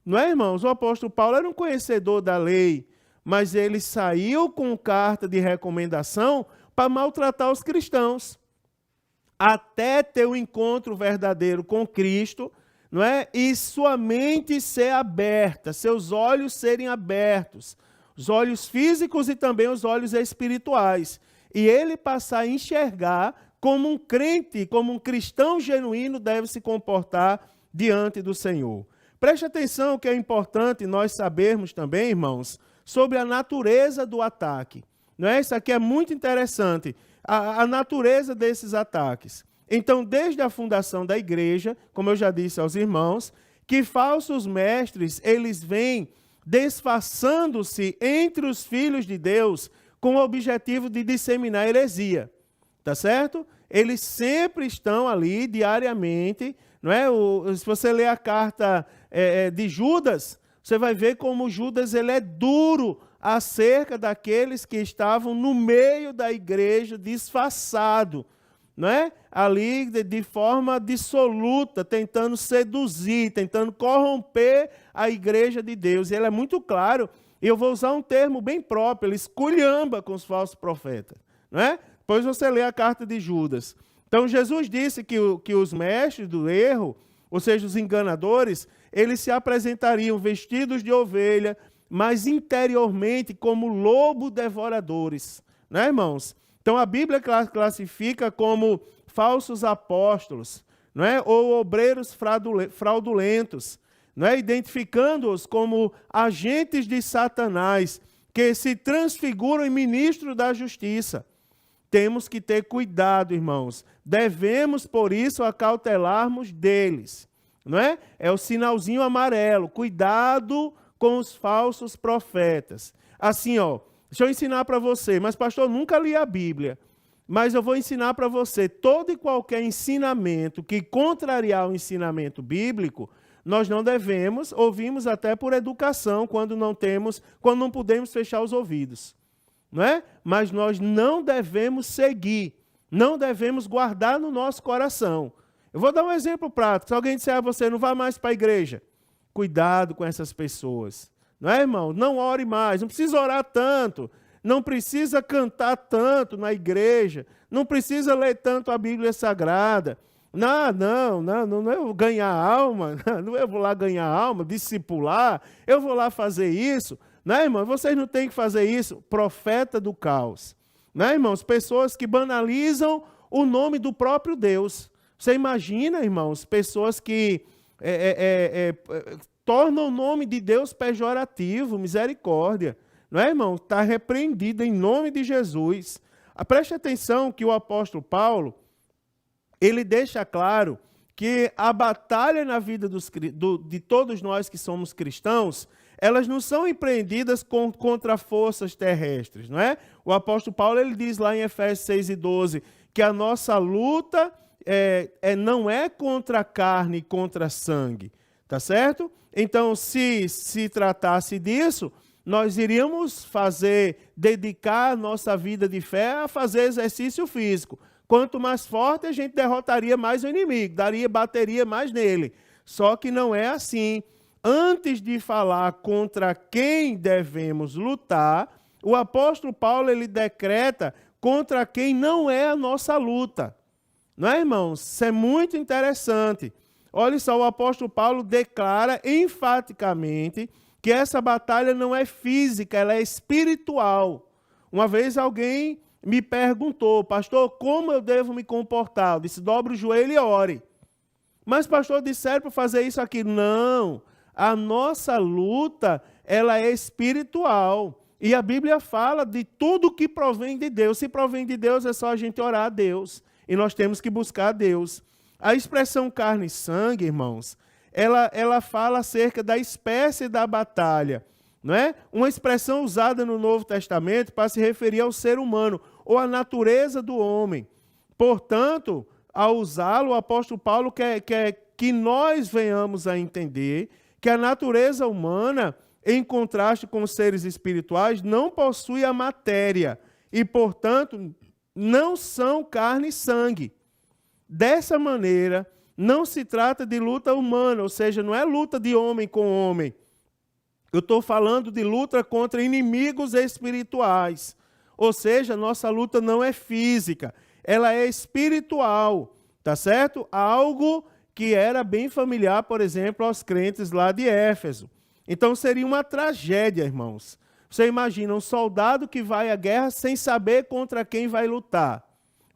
A: Não é, irmãos? O apóstolo Paulo era um conhecedor da lei, mas ele saiu com carta de recomendação para maltratar os cristãos. Até ter o encontro verdadeiro com Cristo, não é? E sua mente ser aberta, seus olhos serem abertos, os olhos físicos e também os olhos espirituais. E ele passar a enxergar como um crente, como um cristão genuíno deve se comportar diante do Senhor. Preste atenção que é importante nós sabermos também, irmãos, sobre a natureza do ataque. Não é? Isso aqui é muito interessante, a natureza desses ataques. Então, desde a fundação da igreja, como eu já disse aos irmãos, que falsos mestres, eles vêm disfarçando-se entre os filhos de Deus com o objetivo de disseminar heresia. Tá certo? Eles sempre estão ali, diariamente, não é? Se você ler a carta de Judas, você vai ver como Judas ele é duro acerca daqueles que estavam no meio da igreja, disfarçado, não é? Ali de forma dissoluta, tentando seduzir, tentando corromper a igreja de Deus. E ele é muito claro, e eu vou usar um termo bem próprio, ele esculhamba com os falsos profetas, não é? Depois você lê a carta de Judas. Então Jesus disse que os mestres do erro, ou seja, os enganadores, eles se apresentariam vestidos de ovelha, mas interiormente como lobo devoradores. Né, irmãos? Então a Bíblia classifica como falsos apóstolos, não é? Ou obreiros fraudulentos. né? Identificando-os como agentes de Satanás, que se transfiguram em ministros da justiça. Temos que ter cuidado, irmãos. Devemos, por isso, acautelarmos deles. Não é? É o sinalzinho amarelo. Cuidado com os falsos profetas. Assim, deixa eu ensinar para você. Mas, pastor, eu nunca li a Bíblia. Mas eu vou ensinar para você. Todo e qualquer ensinamento que contrariar o ensinamento bíblico, nós não devemos, ouvimos até por educação, quando não podemos fechar os ouvidos. Não é? Mas nós não devemos seguir, não devemos guardar no nosso coração. Eu vou dar um exemplo prático. Se alguém disser a você, não vá mais para a igreja, cuidado com essas pessoas. Não é, irmão? Não ore mais, não precisa orar tanto, não precisa cantar tanto na igreja, não precisa ler tanto a Bíblia Sagrada. Não é eu ganhar alma, não eu vou lá ganhar alma, discipular, eu vou lá fazer isso. Não é, irmão? Vocês não têm que fazer isso. Profeta do caos. Não é, irmãos? Pessoas que banalizam o nome do próprio Deus. Você imagina, irmãos, pessoas que tornam o nome de Deus pejorativo, misericórdia. Não é, irmão? Está repreendido em nome de Jesus. Preste atenção que o apóstolo Paulo, ele deixa claro que a batalha na vida de todos nós que somos cristãos, elas não são empreendidas contra forças terrestres, não é? O apóstolo Paulo, ele diz lá em Efésios 6:12, que a nossa luta não é contra a carne e contra a sangue, tá certo? Então, se tratasse disso, nós iríamos dedicar a nossa vida de fé a fazer exercício físico. Quanto mais forte, a gente derrotaria mais o inimigo, bateria mais nele. Só que não é assim. Antes de falar contra quem devemos lutar, o apóstolo Paulo, ele decreta contra quem não é a nossa luta. Não é, irmãos? Isso é muito interessante. Olha só, o apóstolo Paulo declara enfaticamente que essa batalha não é física, ela é espiritual. Uma vez alguém me perguntou, pastor, como eu devo me comportar? Eu disse, dobre o joelho e ore. Mas, pastor, disseram para fazer isso aqui. Não, a nossa luta, ela é espiritual. E a Bíblia fala de tudo que provém de Deus. Se provém de Deus, é só a gente orar a Deus. E nós temos que buscar a Deus. A expressão carne e sangue, irmãos, ela fala acerca da espécie da batalha. Não é? Uma expressão usada no Novo Testamento para se referir ao ser humano ou à natureza do homem. Portanto, ao usá-lo, o apóstolo Paulo quer que nós venhamos a entender que a natureza humana, em contraste com os seres espirituais, não possui a matéria e, portanto, não são carne e sangue. Dessa maneira, não se trata de luta humana, ou seja, não é luta de homem com homem. Eu estou falando de luta contra inimigos espirituais. Ou seja, nossa luta não é física, ela é espiritual, tá certo? Algo que era bem familiar, por exemplo, aos crentes lá de Éfeso. Então seria uma tragédia, irmãos. Você imagina um soldado que vai à guerra sem saber contra quem vai lutar.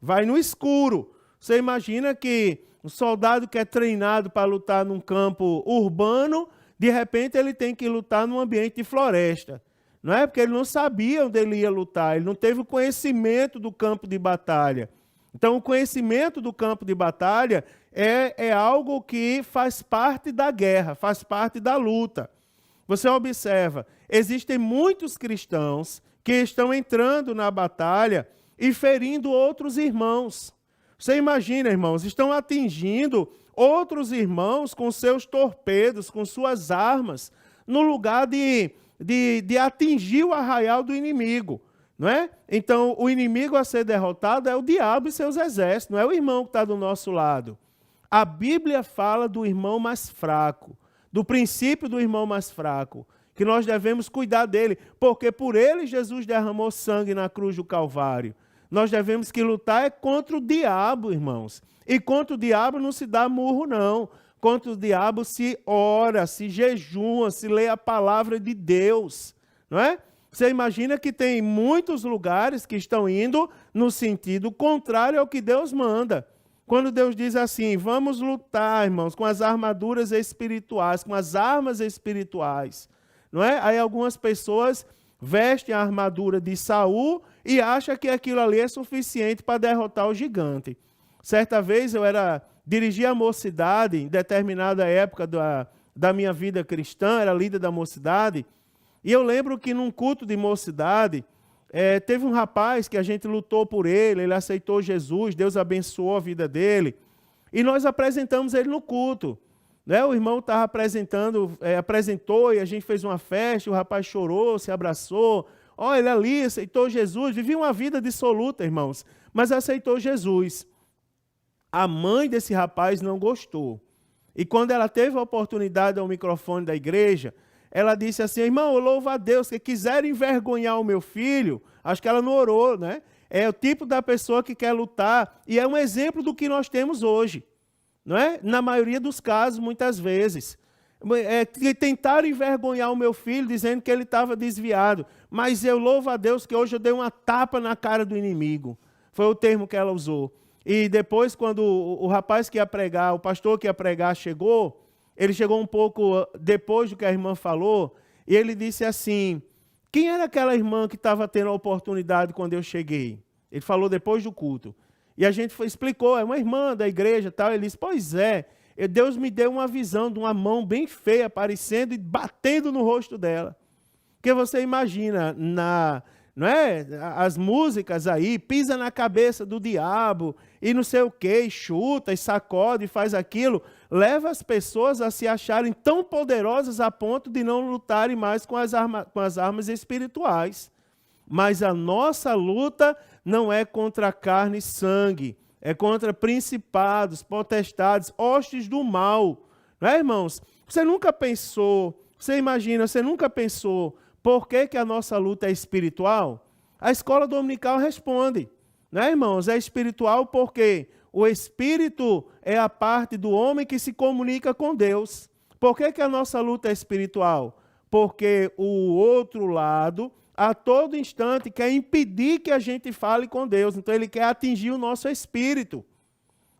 A: Vai no escuro. Você imagina que um soldado que é treinado para lutar num campo urbano, de repente ele tem que lutar num ambiente de floresta. Não é? Porque ele não sabia onde ele ia lutar, ele não teve o conhecimento do campo de batalha. Então, o conhecimento do campo de batalha é algo que faz parte da guerra, faz parte da luta. Você observa, existem muitos cristãos que estão entrando na batalha e ferindo outros irmãos. Você imagina, irmãos, estão atingindo outros irmãos com seus torpedos, com suas armas, no lugar de atingir o arraial do inimigo. Não é? Então, o inimigo a ser derrotado é o diabo e seus exércitos, não é o irmão que está do nosso lado. A Bíblia fala do irmão mais fraco, do princípio do irmão mais fraco, que nós devemos cuidar dele, porque por ele Jesus derramou sangue na cruz do Calvário. Nós devemos que lutar contra o diabo, irmãos. E contra o diabo não se dá murro, não. Contra o diabo se ora, se jejua, se lê a palavra de Deus. Não é? Você imagina que tem muitos lugares que estão indo no sentido contrário ao que Deus manda. Quando Deus diz assim, vamos lutar, irmãos, com as armaduras espirituais, com as armas espirituais, não é? Aí algumas pessoas vestem a armadura de Saul e acham que aquilo ali é suficiente para derrotar o gigante. Certa vez dirigia a mocidade, em determinada época da minha vida cristã, era líder da mocidade, e eu lembro que num culto de mocidade, teve um rapaz que a gente lutou por ele aceitou Jesus, Deus abençoou a vida dele, e nós apresentamos ele no culto. Né? O irmão estava apresentou e a gente fez uma festa, o rapaz chorou, se abraçou. Ele ali aceitou Jesus, vivia uma vida dissoluta, irmãos, mas aceitou Jesus. A mãe desse rapaz não gostou. E quando ela teve a oportunidade ao microfone da igreja, ela disse assim, irmão, eu louvo a Deus, que quiserem envergonhar o meu filho, acho que ela não orou, né? É o tipo da pessoa que quer lutar, e é um exemplo do que nós temos hoje. Não é? Na maioria dos casos, muitas vezes. Tentaram envergonhar o meu filho, dizendo que ele estava desviado. Mas eu louvo a Deus que hoje eu dei uma tapa na cara do inimigo. Foi o termo que ela usou. E depois, quando o rapaz que ia pregar, o pastor que ia pregar chegou, ele chegou um pouco depois do que a irmã falou, e ele disse assim, quem era aquela irmã que estava tendo a oportunidade quando eu cheguei? Ele falou depois do culto. E a gente explicou, é uma irmã da igreja e tal. Ele disse, pois é, Deus me deu uma visão de uma mão bem feia aparecendo e batendo no rosto dela. Porque você imagina, não é? As músicas aí, pisa na cabeça do diabo e não sei o quê, e chuta, e sacode, e faz aquilo, leva as pessoas a se acharem tão poderosas a ponto de não lutarem mais com as armas espirituais. Mas a nossa luta não é contra carne e sangue, é contra principados, potestades, hostes do mal. Não é, irmãos? Você nunca pensou por que a nossa luta é espiritual? A escola dominical responde. Não é, irmãos? É espiritual porque o espírito é a parte do homem que se comunica com Deus. Por que a nossa luta é espiritual? Porque o outro lado a todo instante quer impedir que a gente fale com Deus. Então ele quer atingir o nosso espírito.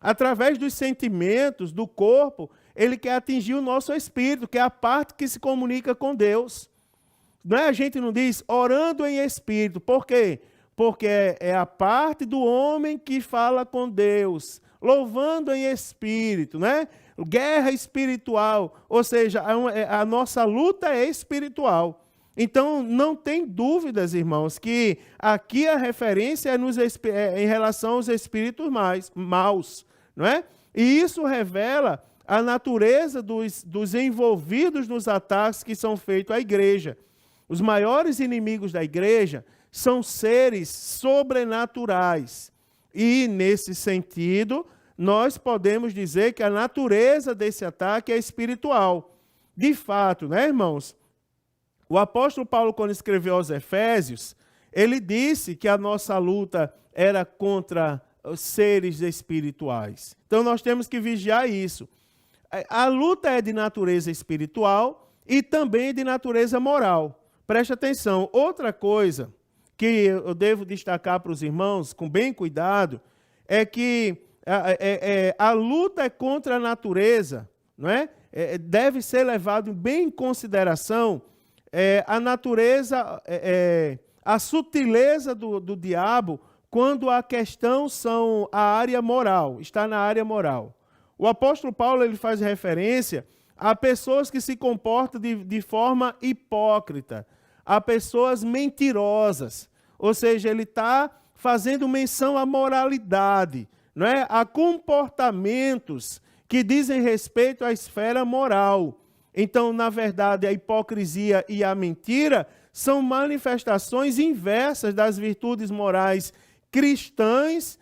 A: Através dos sentimentos, do corpo, ele quer atingir o nosso espírito, que é a parte que se comunica com Deus. Não é? A gente não diz orando em espírito. Por quê? Porque é a parte do homem que fala com Deus, louvando em espírito, né? Guerra espiritual, ou seja, a nossa luta é espiritual. Então, não tem dúvidas, irmãos, que aqui a referência é em relação aos espíritos maus, não é? E isso revela a natureza dos envolvidos nos ataques que são feitos à igreja. Os maiores inimigos da igreja são seres sobrenaturais. E, nesse sentido, nós podemos dizer que a natureza desse ataque é espiritual. De fato, né, irmãos? O apóstolo Paulo, quando escreveu aos Efésios, ele disse que a nossa luta era contra os seres espirituais. Então, nós temos que vigiar isso. A luta é de natureza espiritual e também de natureza moral. Preste atenção. Outra coisa que eu devo destacar para os irmãos, com bem cuidado, é que a luta é contra a natureza, não é? Deve ser levado bem em consideração a natureza, a sutileza do diabo, quando a questão são a área moral, está na área moral. O apóstolo Paulo ele faz referência a pessoas que se comportam de forma hipócrita, a pessoas mentirosas, ou seja, ele está fazendo menção à moralidade, não é? A comportamentos que dizem respeito à esfera moral. Então, na verdade, a hipocrisia e a mentira são manifestações inversas das virtudes morais cristãs,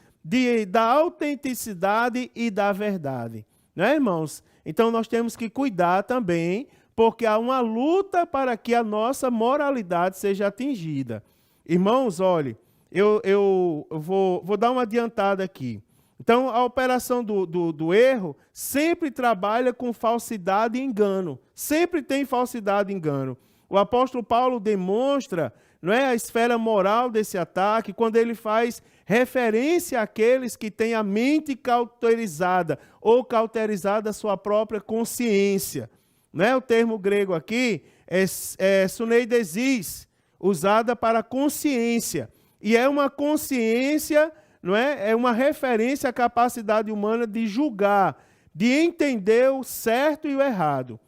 A: da autenticidade e da verdade. Não é, irmãos? Então, nós temos que cuidar também, porque há uma luta para que a nossa moralidade seja atingida. Irmãos, olhe, eu vou dar uma adiantada aqui. Então, a operação do erro sempre trabalha com falsidade e engano. Sempre tem falsidade e engano. O apóstolo Paulo demonstra, não é, a esfera moral desse ataque quando ele faz referência àqueles que têm a mente cauterizada ou cauterizada a sua própria consciência. Não é? O termo grego aqui é suneidesis, usada para consciência. E é uma consciência, não é? É uma referência à capacidade humana de julgar, de entender o certo e o errado.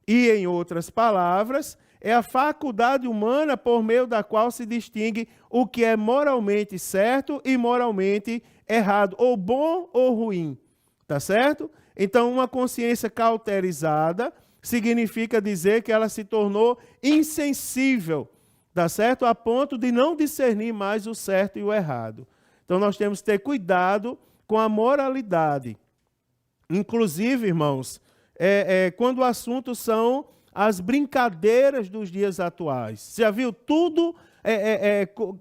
A: E, em outras palavras, é a faculdade humana por meio da qual se distingue o que é moralmente certo e moralmente errado, ou bom ou ruim. Tá certo? Então, uma consciência cauterizada significa dizer que ela se tornou insensível, tá certo? A ponto de não discernir mais o certo e o errado. Então, nós temos que ter cuidado com a moralidade. Inclusive, irmãos, quando o assunto são as brincadeiras dos dias atuais. Você já viu tudo,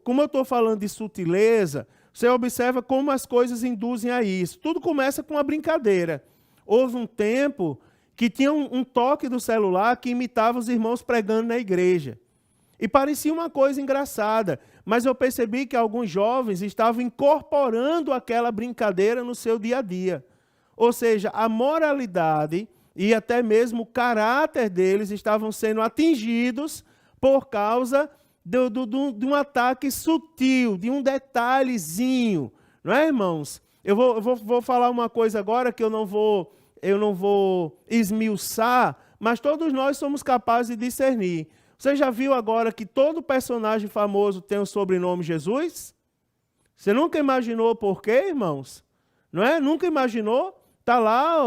A: como eu estou falando de sutileza, você observa como as coisas induzem a isso. Tudo começa com uma brincadeira. Houve um tempo que tinha um toque do celular que imitava os irmãos pregando na igreja. E parecia uma coisa engraçada, mas eu percebi que alguns jovens estavam incorporando aquela brincadeira no seu dia a dia. Ou seja, a moralidade e até mesmo o caráter deles estavam sendo atingidos por causa de um ataque sutil, de um detalhezinho. Não é, irmãos? Eu vou falar uma coisa agora que eu não vou esmiuçar, mas todos nós somos capazes de discernir. Você já viu agora que todo personagem famoso tem o sobrenome Jesus? Você nunca imaginou por quê, irmãos? Não é? Nunca imaginou? Está lá,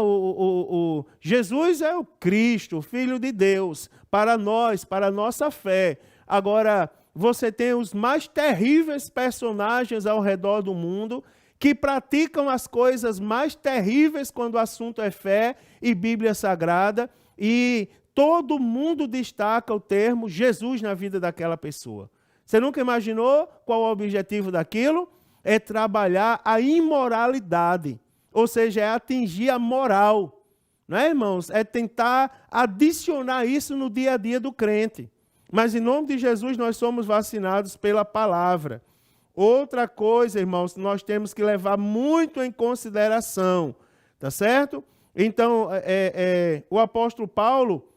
A: Jesus é o Cristo, o Filho de Deus, para nós, para a nossa fé. Agora, você tem os mais terríveis personagens ao redor do mundo que praticam as coisas mais terríveis quando o assunto é fé e Bíblia Sagrada, e todo mundo destaca o termo Jesus na vida daquela pessoa. Você nunca imaginou qual o objetivo daquilo? É trabalhar a imoralidade. Ou seja, é atingir a moral, não é, irmãos? É tentar adicionar isso no dia a dia do crente. Mas em nome de Jesus nós somos vacinados pela palavra. Outra coisa, irmãos, nós temos que levar muito em consideração, tá certo? Então, o apóstolo Paulo,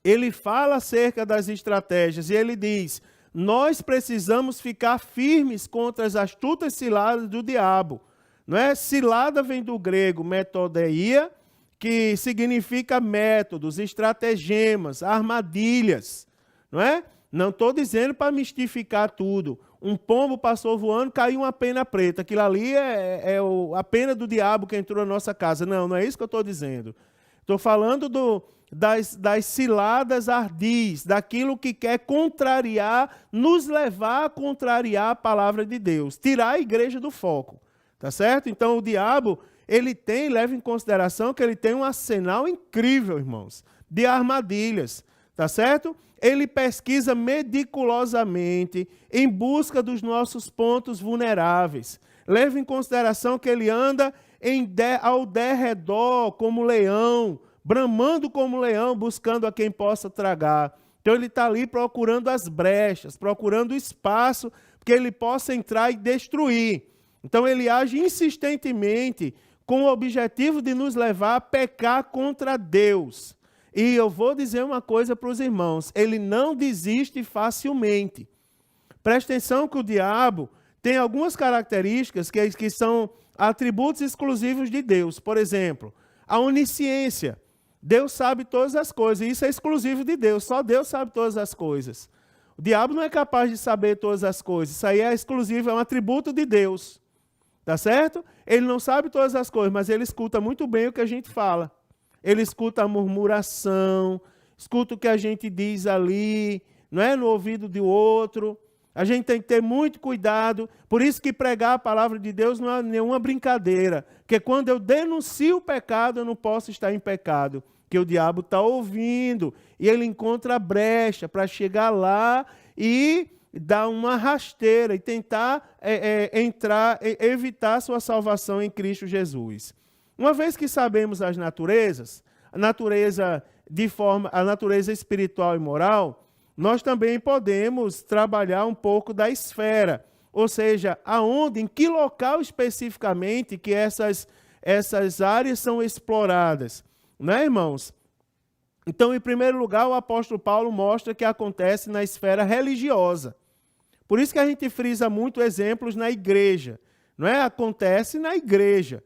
A: ele fala acerca das estratégias e ele diz: nós precisamos ficar firmes contra as astutas ciladas do diabo. Não é? Cilada vem do grego metodeia, que significa métodos, estratagemas, armadilhas. Não é? Não estou dizendo para mistificar tudo. Um pombo passou voando, caiu uma pena preta. Aquilo ali é a pena do diabo que entrou na nossa casa. Não, não é isso que eu estou dizendo. Estou falando das ciladas ardis, daquilo que quer contrariar, nos levar a contrariar a palavra de Deus, tirar a igreja do foco. Tá certo? Então, o diabo, leva em consideração que ele tem um arsenal incrível, irmãos, de armadilhas. Tá certo? Ele pesquisa meticulosamente em busca dos nossos pontos vulneráveis. Leva em consideração que ele anda ao derredor como leão, bramando como leão, buscando a quem possa tragar. Então, ele está ali procurando as brechas, procurando o espaço que ele possa entrar e destruir. Então, ele age insistentemente com o objetivo de nos levar a pecar contra Deus. E eu vou dizer uma coisa para os irmãos, ele não desiste facilmente. Presta atenção que o diabo tem algumas características que são atributos exclusivos de Deus. Por exemplo, a onisciência. Deus sabe todas as coisas, e isso é exclusivo de Deus, só Deus sabe todas as coisas. O diabo não é capaz de saber todas as coisas, isso aí é exclusivo, é um atributo de Deus. Tá certo? Ele não sabe todas as coisas, mas ele escuta muito bem o que a gente fala. Ele escuta a murmuração, escuta o que a gente diz ali, não é? No ouvido do outro. A gente tem que ter muito cuidado. Por isso que pregar a palavra de Deus não é nenhuma brincadeira. Porque quando eu denuncio o pecado, eu não posso estar em pecado. Porque o diabo está ouvindo e ele encontra a brecha para chegar lá e dar uma rasteira e tentar evitar a sua salvação em Cristo Jesus. Uma vez que sabemos as naturezas, a natureza espiritual e moral, nós também podemos trabalhar um pouco da esfera, ou seja, aonde, em que local especificamente que essas áreas são exploradas, né, irmãos? Então, em primeiro lugar, o apóstolo Paulo mostra que acontece na esfera religiosa. Por isso que a gente frisa muito exemplos na igreja, não é? Acontece na igreja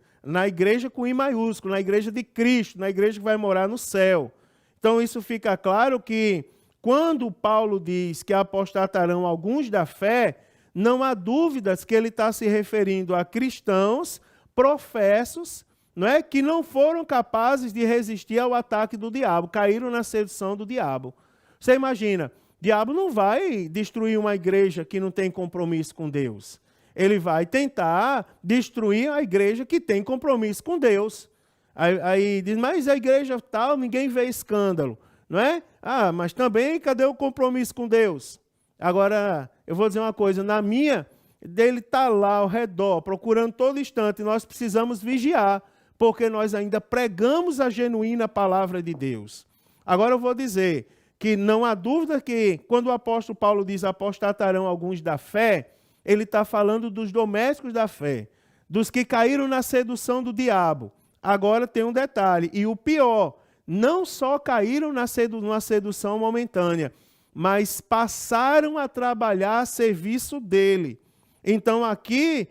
A: com I maiúsculo, na igreja de Cristo, na igreja que vai morar no céu. Então, isso fica claro que quando Paulo diz que apostatarão alguns da fé, não há dúvidas que ele está se referindo a cristãos professos, não é? Que não foram capazes de resistir ao ataque do diabo, caíram na sedução do diabo. Você imagina, o diabo não vai destruir uma igreja que não tem compromisso com Deus. Ele vai tentar destruir a igreja que tem compromisso com Deus. Aí diz, mas a igreja tal, ninguém vê escândalo, não é? Ah, mas também, cadê o compromisso com Deus? Agora, eu vou dizer uma coisa, na minha, dele está lá ao redor, procurando todo instante, nós precisamos vigiar, porque nós ainda pregamos a genuína palavra de Deus. Agora eu vou dizer que não há dúvida que, quando o apóstolo Paulo diz apostatarão alguns da fé, ele está falando dos domésticos da fé, dos que caíram na sedução do diabo. Agora tem um detalhe, e o pior, não só caíram numa sedução momentânea, mas passaram a trabalhar a serviço dele. Então aqui,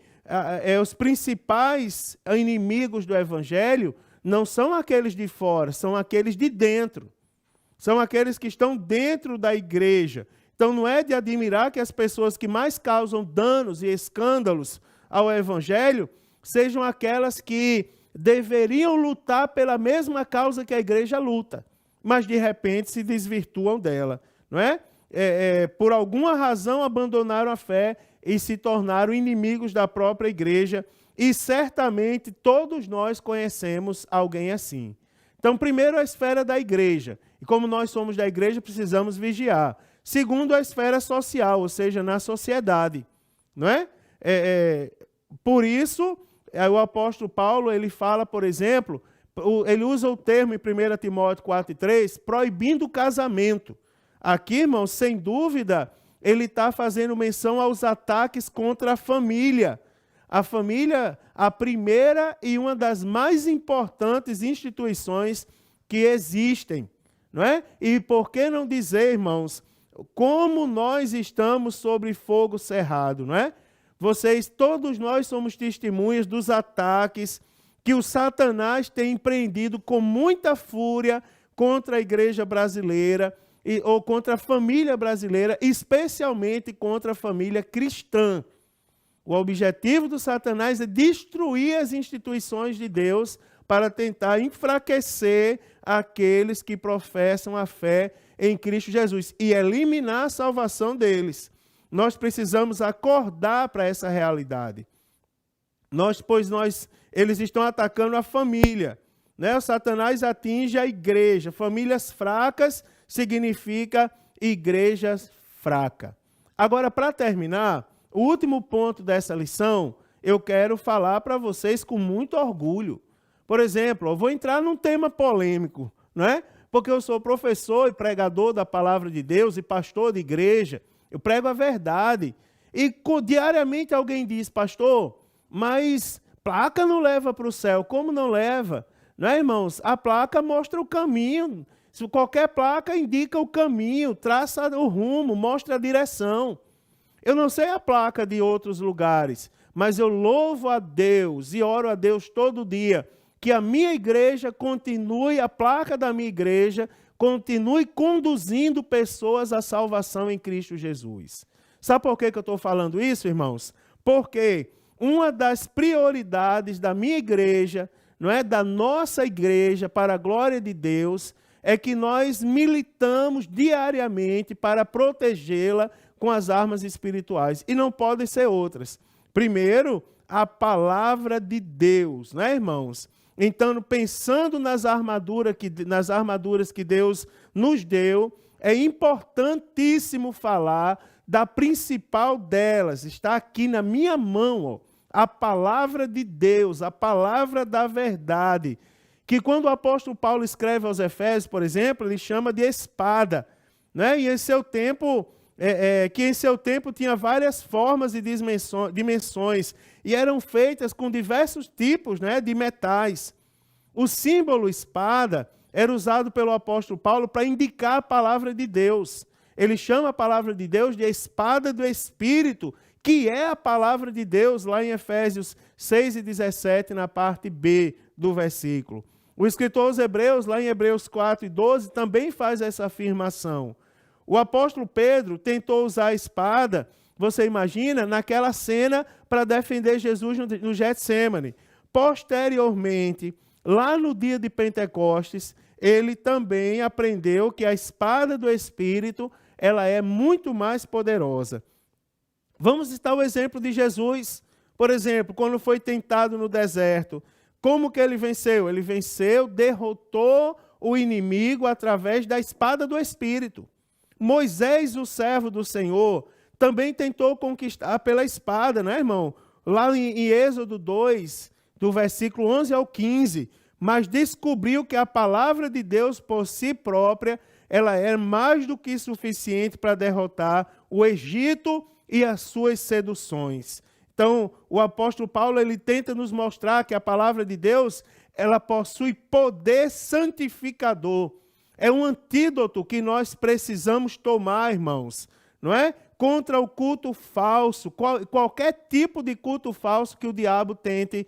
A: os principais inimigos do evangelho não são aqueles de fora, são aqueles de dentro. São aqueles que estão dentro da igreja. Então não é de admirar que as pessoas que mais causam danos e escândalos ao evangelho sejam aquelas que deveriam lutar pela mesma causa que a igreja luta, mas de repente se desvirtuam dela, não é? Por alguma razão abandonaram a fé e se tornaram inimigos da própria igreja, e certamente todos nós conhecemos alguém assim. Então, primeiro, a esfera da igreja, e como nós somos da igreja, precisamos vigiar. Segundo, a esfera social, ou seja, na sociedade, não é? Por isso, o apóstolo Paulo, ele fala, por exemplo, ele usa o termo em 1 Timóteo 4,3, proibindo o casamento. Aqui, irmãos, sem dúvida, ele está fazendo menção aos ataques contra a família. A família, a primeira e uma das mais importantes instituições que existem, não é? E por que não dizer, irmãos, como nós estamos sobre fogo cerrado, não é? Todos nós somos testemunhas dos ataques que o Satanás tem empreendido com muita fúria contra a igreja brasileira, ou contra a família brasileira, especialmente contra a família cristã. O objetivo do Satanás é destruir as instituições de Deus para tentar enfraquecer aqueles que professam a fé em Cristo Jesus e eliminar a salvação deles. Nós precisamos acordar para essa realidade. Eles estão atacando a família, né? O Satanás atinge a igreja. Famílias fracas significa igreja fraca. Agora, para terminar, o último ponto dessa lição, eu quero falar para vocês com muito orgulho. Por exemplo, eu vou entrar num tema polêmico, não é? Porque eu sou professor e pregador da palavra de Deus e pastor de igreja, eu prego a verdade. E diariamente alguém diz, pastor, mas placa não leva para o céu. Como não leva? Não é, irmãos? A placa mostra o caminho. Se qualquer placa indica o caminho, traça o rumo, mostra a direção. Eu não sei a placa de outros lugares, mas eu louvo a Deus e oro a Deus todo dia que a minha igreja continue, a placa da minha igreja continue conduzindo pessoas à salvação em Cristo Jesus. Sabe por que eu estou falando isso, irmãos? Porque uma das prioridades da minha igreja, não é, da nossa igreja, para a glória de Deus, é que nós militamos diariamente para protegê-la com as armas espirituais. E não podem ser outras. Primeiro, a palavra de Deus, né, irmãos? Então, pensando nas armaduras que Deus nos deu, é importantíssimo falar da principal delas. Está aqui na minha mão, ó, a palavra de Deus, a palavra da verdade, que quando o apóstolo Paulo escreve aos Efésios, por exemplo, ele chama de espada. né? E em seu tempo, que em seu tempo tinha várias formas e dimensões, e eram feitas com diversos tipos, né, de metais. O símbolo espada era usado pelo apóstolo Paulo para indicar a palavra de Deus. Ele chama a palavra de Deus de espada do Espírito, que é a palavra de Deus, lá em Efésios 6:17, na parte B do versículo. O escritor aos Hebreus, lá em Hebreus 4:12, também faz essa afirmação. O apóstolo Pedro tentou usar a espada, você imagina, naquela cena para defender Jesus no Getsêmani. Posteriormente, lá no dia de Pentecostes, ele também aprendeu que a espada do Espírito, ela é muito mais poderosa. Vamos citar o exemplo de Jesus. Por exemplo, quando foi tentado no deserto, como que ele venceu? Ele venceu, derrotou o inimigo através da espada do Espírito. Moisés, o servo do Senhor, também tentou conquistar pela espada, né, irmão? Lá em Êxodo 2, do versículo 11 ao 15, mas descobriu que a palavra de Deus por si própria, ela é mais do que suficiente para derrotar o Egito e as suas seduções. Então, o apóstolo Paulo, ele tenta nos mostrar que a palavra de Deus, ela possui poder santificador. É um antídoto que nós precisamos tomar, irmãos, não é? Contra o culto falso, qualquer tipo de culto falso que o diabo tente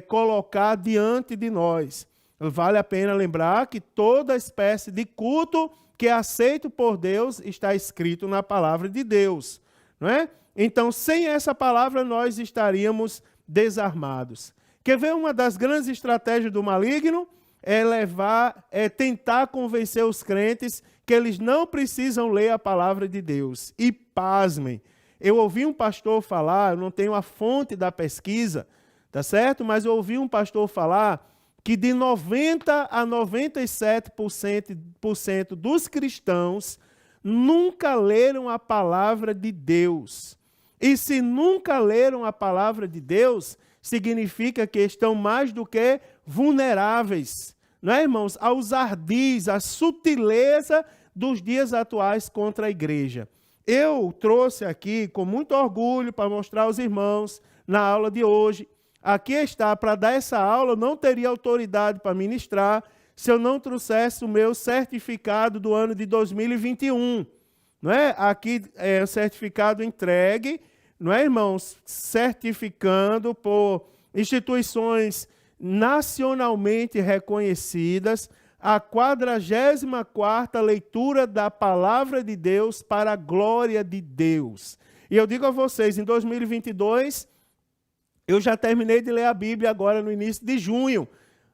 A: colocar diante de nós. Vale a pena lembrar que toda espécie de culto que é aceito por Deus está escrito na palavra de Deus, não é? Então, sem essa palavra, nós estaríamos desarmados. Quer ver uma das grandes estratégias do maligno? É tentar convencer os crentes que eles não precisam ler a palavra de Deus. E pasmem, eu ouvi um pastor falar, eu não tenho a fonte da pesquisa, tá certo? Mas eu ouvi um pastor falar que de 90% a 97% dos cristãos nunca leram a palavra de Deus. E se nunca leram a palavra de Deus, significa que estão mais do que vulneráveis, não é, irmãos? Aos ardis, à sutileza dos dias atuais contra a igreja. Eu trouxe aqui com muito orgulho para mostrar aos irmãos na aula de hoje. Aqui está, para dar essa aula, eu não teria autoridade para ministrar se eu não trouxesse o meu certificado do ano de 2021. Não é? Aqui é o certificado entregue, não é, irmãos? Certificando por instituições nacionalmente reconhecidas a 44ª leitura da Palavra de Deus para a glória de Deus. E eu digo a vocês, em 2022, eu já terminei de ler a Bíblia agora no início de junho,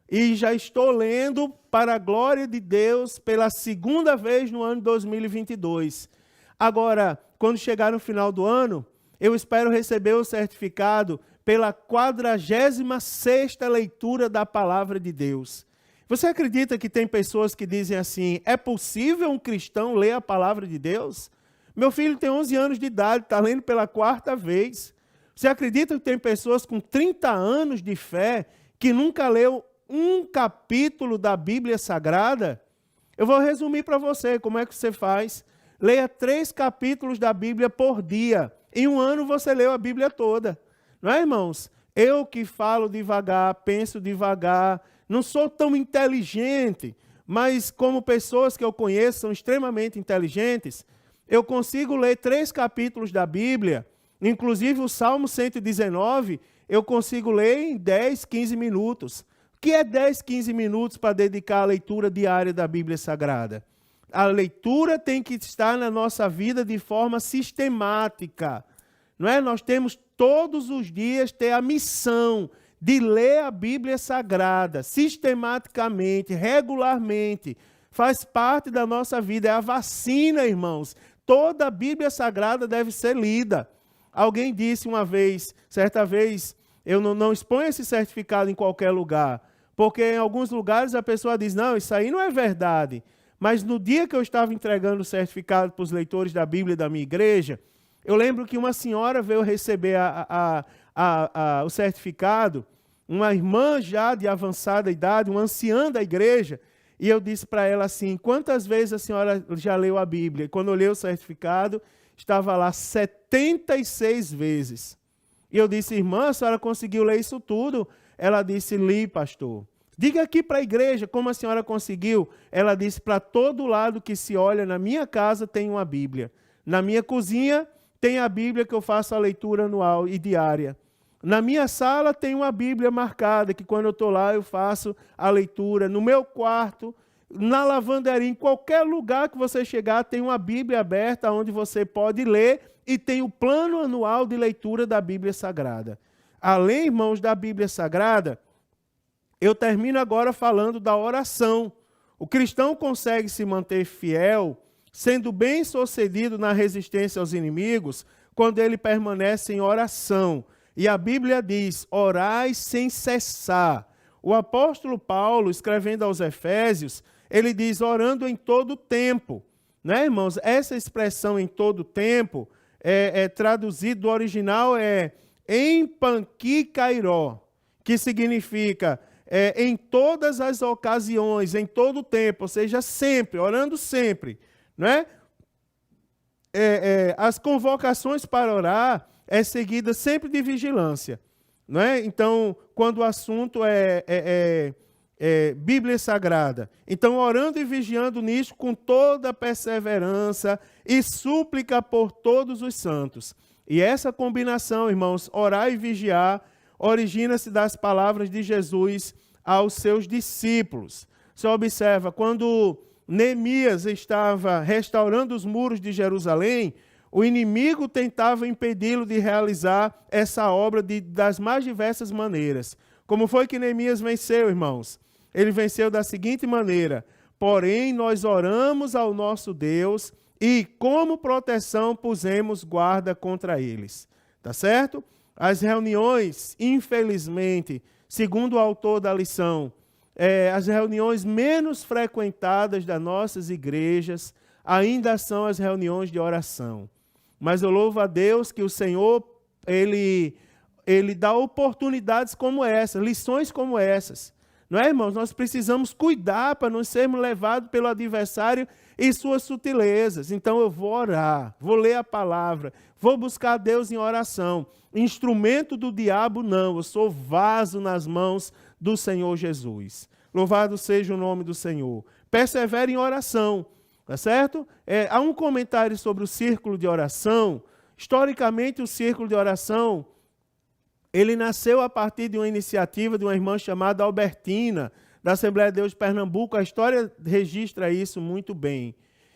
A: e já estou lendo para a glória de Deus pela segunda vez no ano de 2022. Agora, quando chegar no final do ano, eu espero receber o certificado pela 46ª leitura da Palavra de Deus. Você acredita que tem pessoas que dizem assim, é possível um cristão ler a Palavra de Deus? Meu filho tem 11 anos de idade, está lendo pela 4ª vez. Você acredita que tem pessoas com 30 anos de fé que nunca leu um capítulo da Bíblia Sagrada? Eu vou resumir para você como é que você faz. Leia 3 capítulos da Bíblia por dia. Em um ano você leu a Bíblia toda. Não é, irmãos? Eu que falo devagar, penso devagar, não sou tão inteligente, mas como pessoas que eu conheço são extremamente inteligentes, eu consigo ler 3 capítulos da Bíblia, inclusive o Salmo 119, eu consigo ler em 10, 15 minutos. O que é 10, 15 minutos para dedicar à leitura diária da Bíblia Sagrada? A leitura tem que estar na nossa vida de forma sistemática. Não é? Nós temos todos os dias ter a missão de ler a Bíblia Sagrada, sistematicamente, regularmente. Faz parte da nossa vida, é a vacina, irmãos. Toda a Bíblia Sagrada deve ser lida. Alguém disse uma vez, certa vez, eu não exponho esse certificado em qualquer lugar, porque em alguns lugares a pessoa diz, não, isso aí não é verdade. Mas no dia que eu estava entregando o certificado para os leitores da Bíblia da minha igreja, eu lembro que uma senhora veio receber o certificado, uma irmã já de avançada idade, uma anciã da igreja, e eu disse para ela assim, quantas vezes a senhora já leu a Bíblia? E quando eu olhei o certificado, estava lá 76 vezes. E eu disse, irmã, a senhora conseguiu ler isso tudo? Ela disse, li, pastor. Diga aqui para a igreja como a senhora conseguiu. Ela disse, para todo lado que se olha, na minha casa tem uma Bíblia. Na minha cozinha tem a Bíblia que eu faço a leitura anual e diária. Na minha sala tem uma Bíblia marcada, que quando eu estou lá eu faço a leitura. No meu quarto, na lavanderia, em qualquer lugar que você chegar, tem uma Bíblia aberta onde você pode ler e tem o plano anual de leitura da Bíblia Sagrada. Além, irmãos, da Bíblia Sagrada, eu termino agora falando da oração. O cristão consegue se manter fiel, sendo bem-sucedido na resistência aos inimigos, quando ele permanece em oração. E a Bíblia diz, orai sem cessar. O apóstolo Paulo, escrevendo aos Efésios, ele diz, orando em todo tempo. Né, irmãos? Essa expressão em todo tempo, traduzido do original, em panquikairó, que significa em todas as ocasiões, em todo tempo, ou seja, sempre, orando sempre. Né? As convocações para orar é seguida sempre de vigilância. Né? Então, quando o assunto é Bíblia Sagrada. Então, orando e vigiando nisso com toda perseverança e súplica por todos os santos. E essa combinação, irmãos, orar e vigiar, origina-se das palavras de Jesus aos seus discípulos. Você observa, quando Neemias estava restaurando os muros de Jerusalém, o inimigo tentava impedi-lo de realizar essa obra das mais diversas maneiras. Como foi que Neemias venceu, irmãos? Ele venceu da seguinte maneira: porém, nós oramos ao nosso Deus e, como proteção, pusemos guarda contra eles. Tá certo? As reuniões, infelizmente, segundo o autor da lição, as reuniões menos frequentadas das nossas igrejas ainda são as reuniões de oração. Mas eu louvo a Deus que o Senhor, Ele dá oportunidades como essas, lições como essas. Não é, irmãos? Nós precisamos cuidar para não sermos levados pelo adversário e suas sutilezas. Então eu vou orar, vou ler a palavra, vou buscar a Deus em oração. Instrumento do diabo não, eu sou vaso nas mãos do Senhor Jesus. Louvado seja o nome do Senhor. Persevere em oração, tá certo? Há um comentário sobre o círculo de oração. Historicamente, o círculo de oração, ele nasceu a partir de uma iniciativa de uma irmã chamada Albertina, da Assembleia de Deus de Pernambuco. A história registra isso muito bem.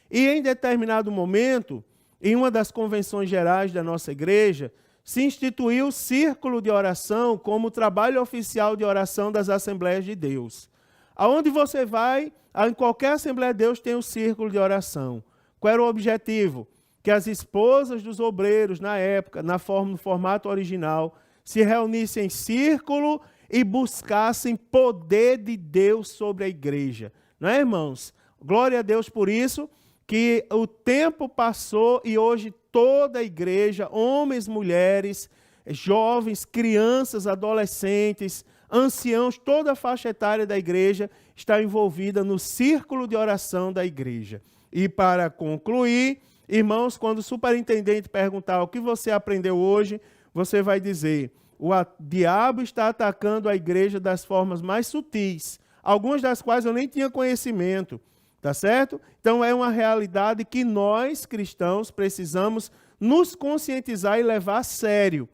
A: E em determinado momento, em uma das convenções gerais da nossa igreja, se instituiu o círculo de oração como trabalho oficial de oração das Assembleias de Deus. Aonde você vai, em qualquer Assembleia de Deus tem um círculo de oração. Qual era o objetivo? Que as esposas dos obreiros, na época, no formato original, se reunissem em círculo e buscassem poder de Deus sobre a igreja. Não é, irmãos? Glória a Deus por isso, que o tempo passou e hoje toda a igreja, homens, mulheres, jovens, crianças, adolescentes, anciãos, toda a faixa etária da igreja está envolvida no círculo de oração da igreja. E para concluir, irmãos, quando o superintendente perguntar o que você aprendeu hoje, você vai dizer: o diabo está atacando a igreja das formas mais sutis, algumas das quais eu nem tinha conhecimento, tá certo? Então é uma realidade que nós, cristãos, precisamos nos conscientizar e levar a sério,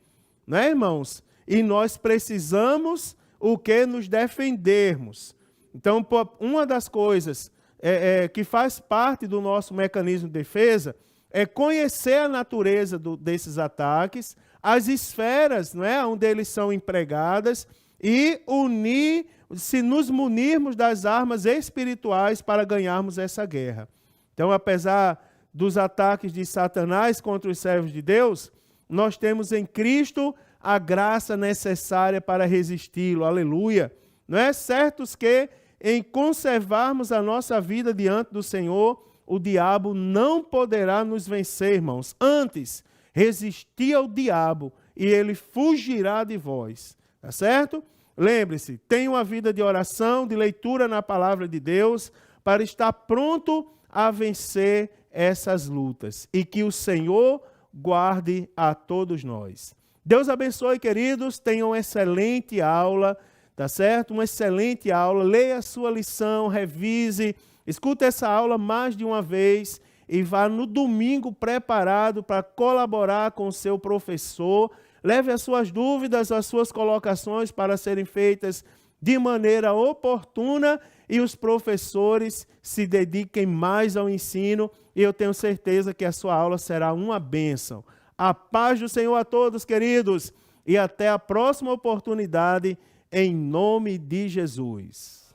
A: né, irmãos? E nós precisamos nos defendermos. Então, uma das coisas que faz parte do nosso mecanismo de defesa é conhecer a natureza desses ataques, as esferas, né, onde eles são empregadas, e se nos munirmos das armas espirituais para ganharmos essa guerra. Então, apesar dos ataques de Satanás contra os servos de Deus, nós temos em Cristo a graça necessária para resisti-lo. Aleluia! Não é? Certos que, em conservarmos a nossa vida diante do Senhor, o diabo não poderá nos vencer, irmãos. Antes, resistir ao diabo e ele fugirá de vós. Tá certo? lembre-se, tenha uma vida de oração, de leitura na palavra de Deus, para estar pronto a vencer essas lutas. E que o Senhor guarde a todos nós. Deus abençoe, queridos. Tenham uma excelente aula, tá certo? Uma excelente aula. Leia a sua lição, revise, escuta essa aula mais de uma vez e vá no domingo preparado para colaborar com o seu professor. Leve as suas dúvidas, as suas colocações para serem feitas de maneira oportuna e os professores se dediquem mais ao ensino e eu tenho certeza que a sua aula será uma bênção. A paz do Senhor a todos, queridos, e até a próxima oportunidade, em nome de Jesus.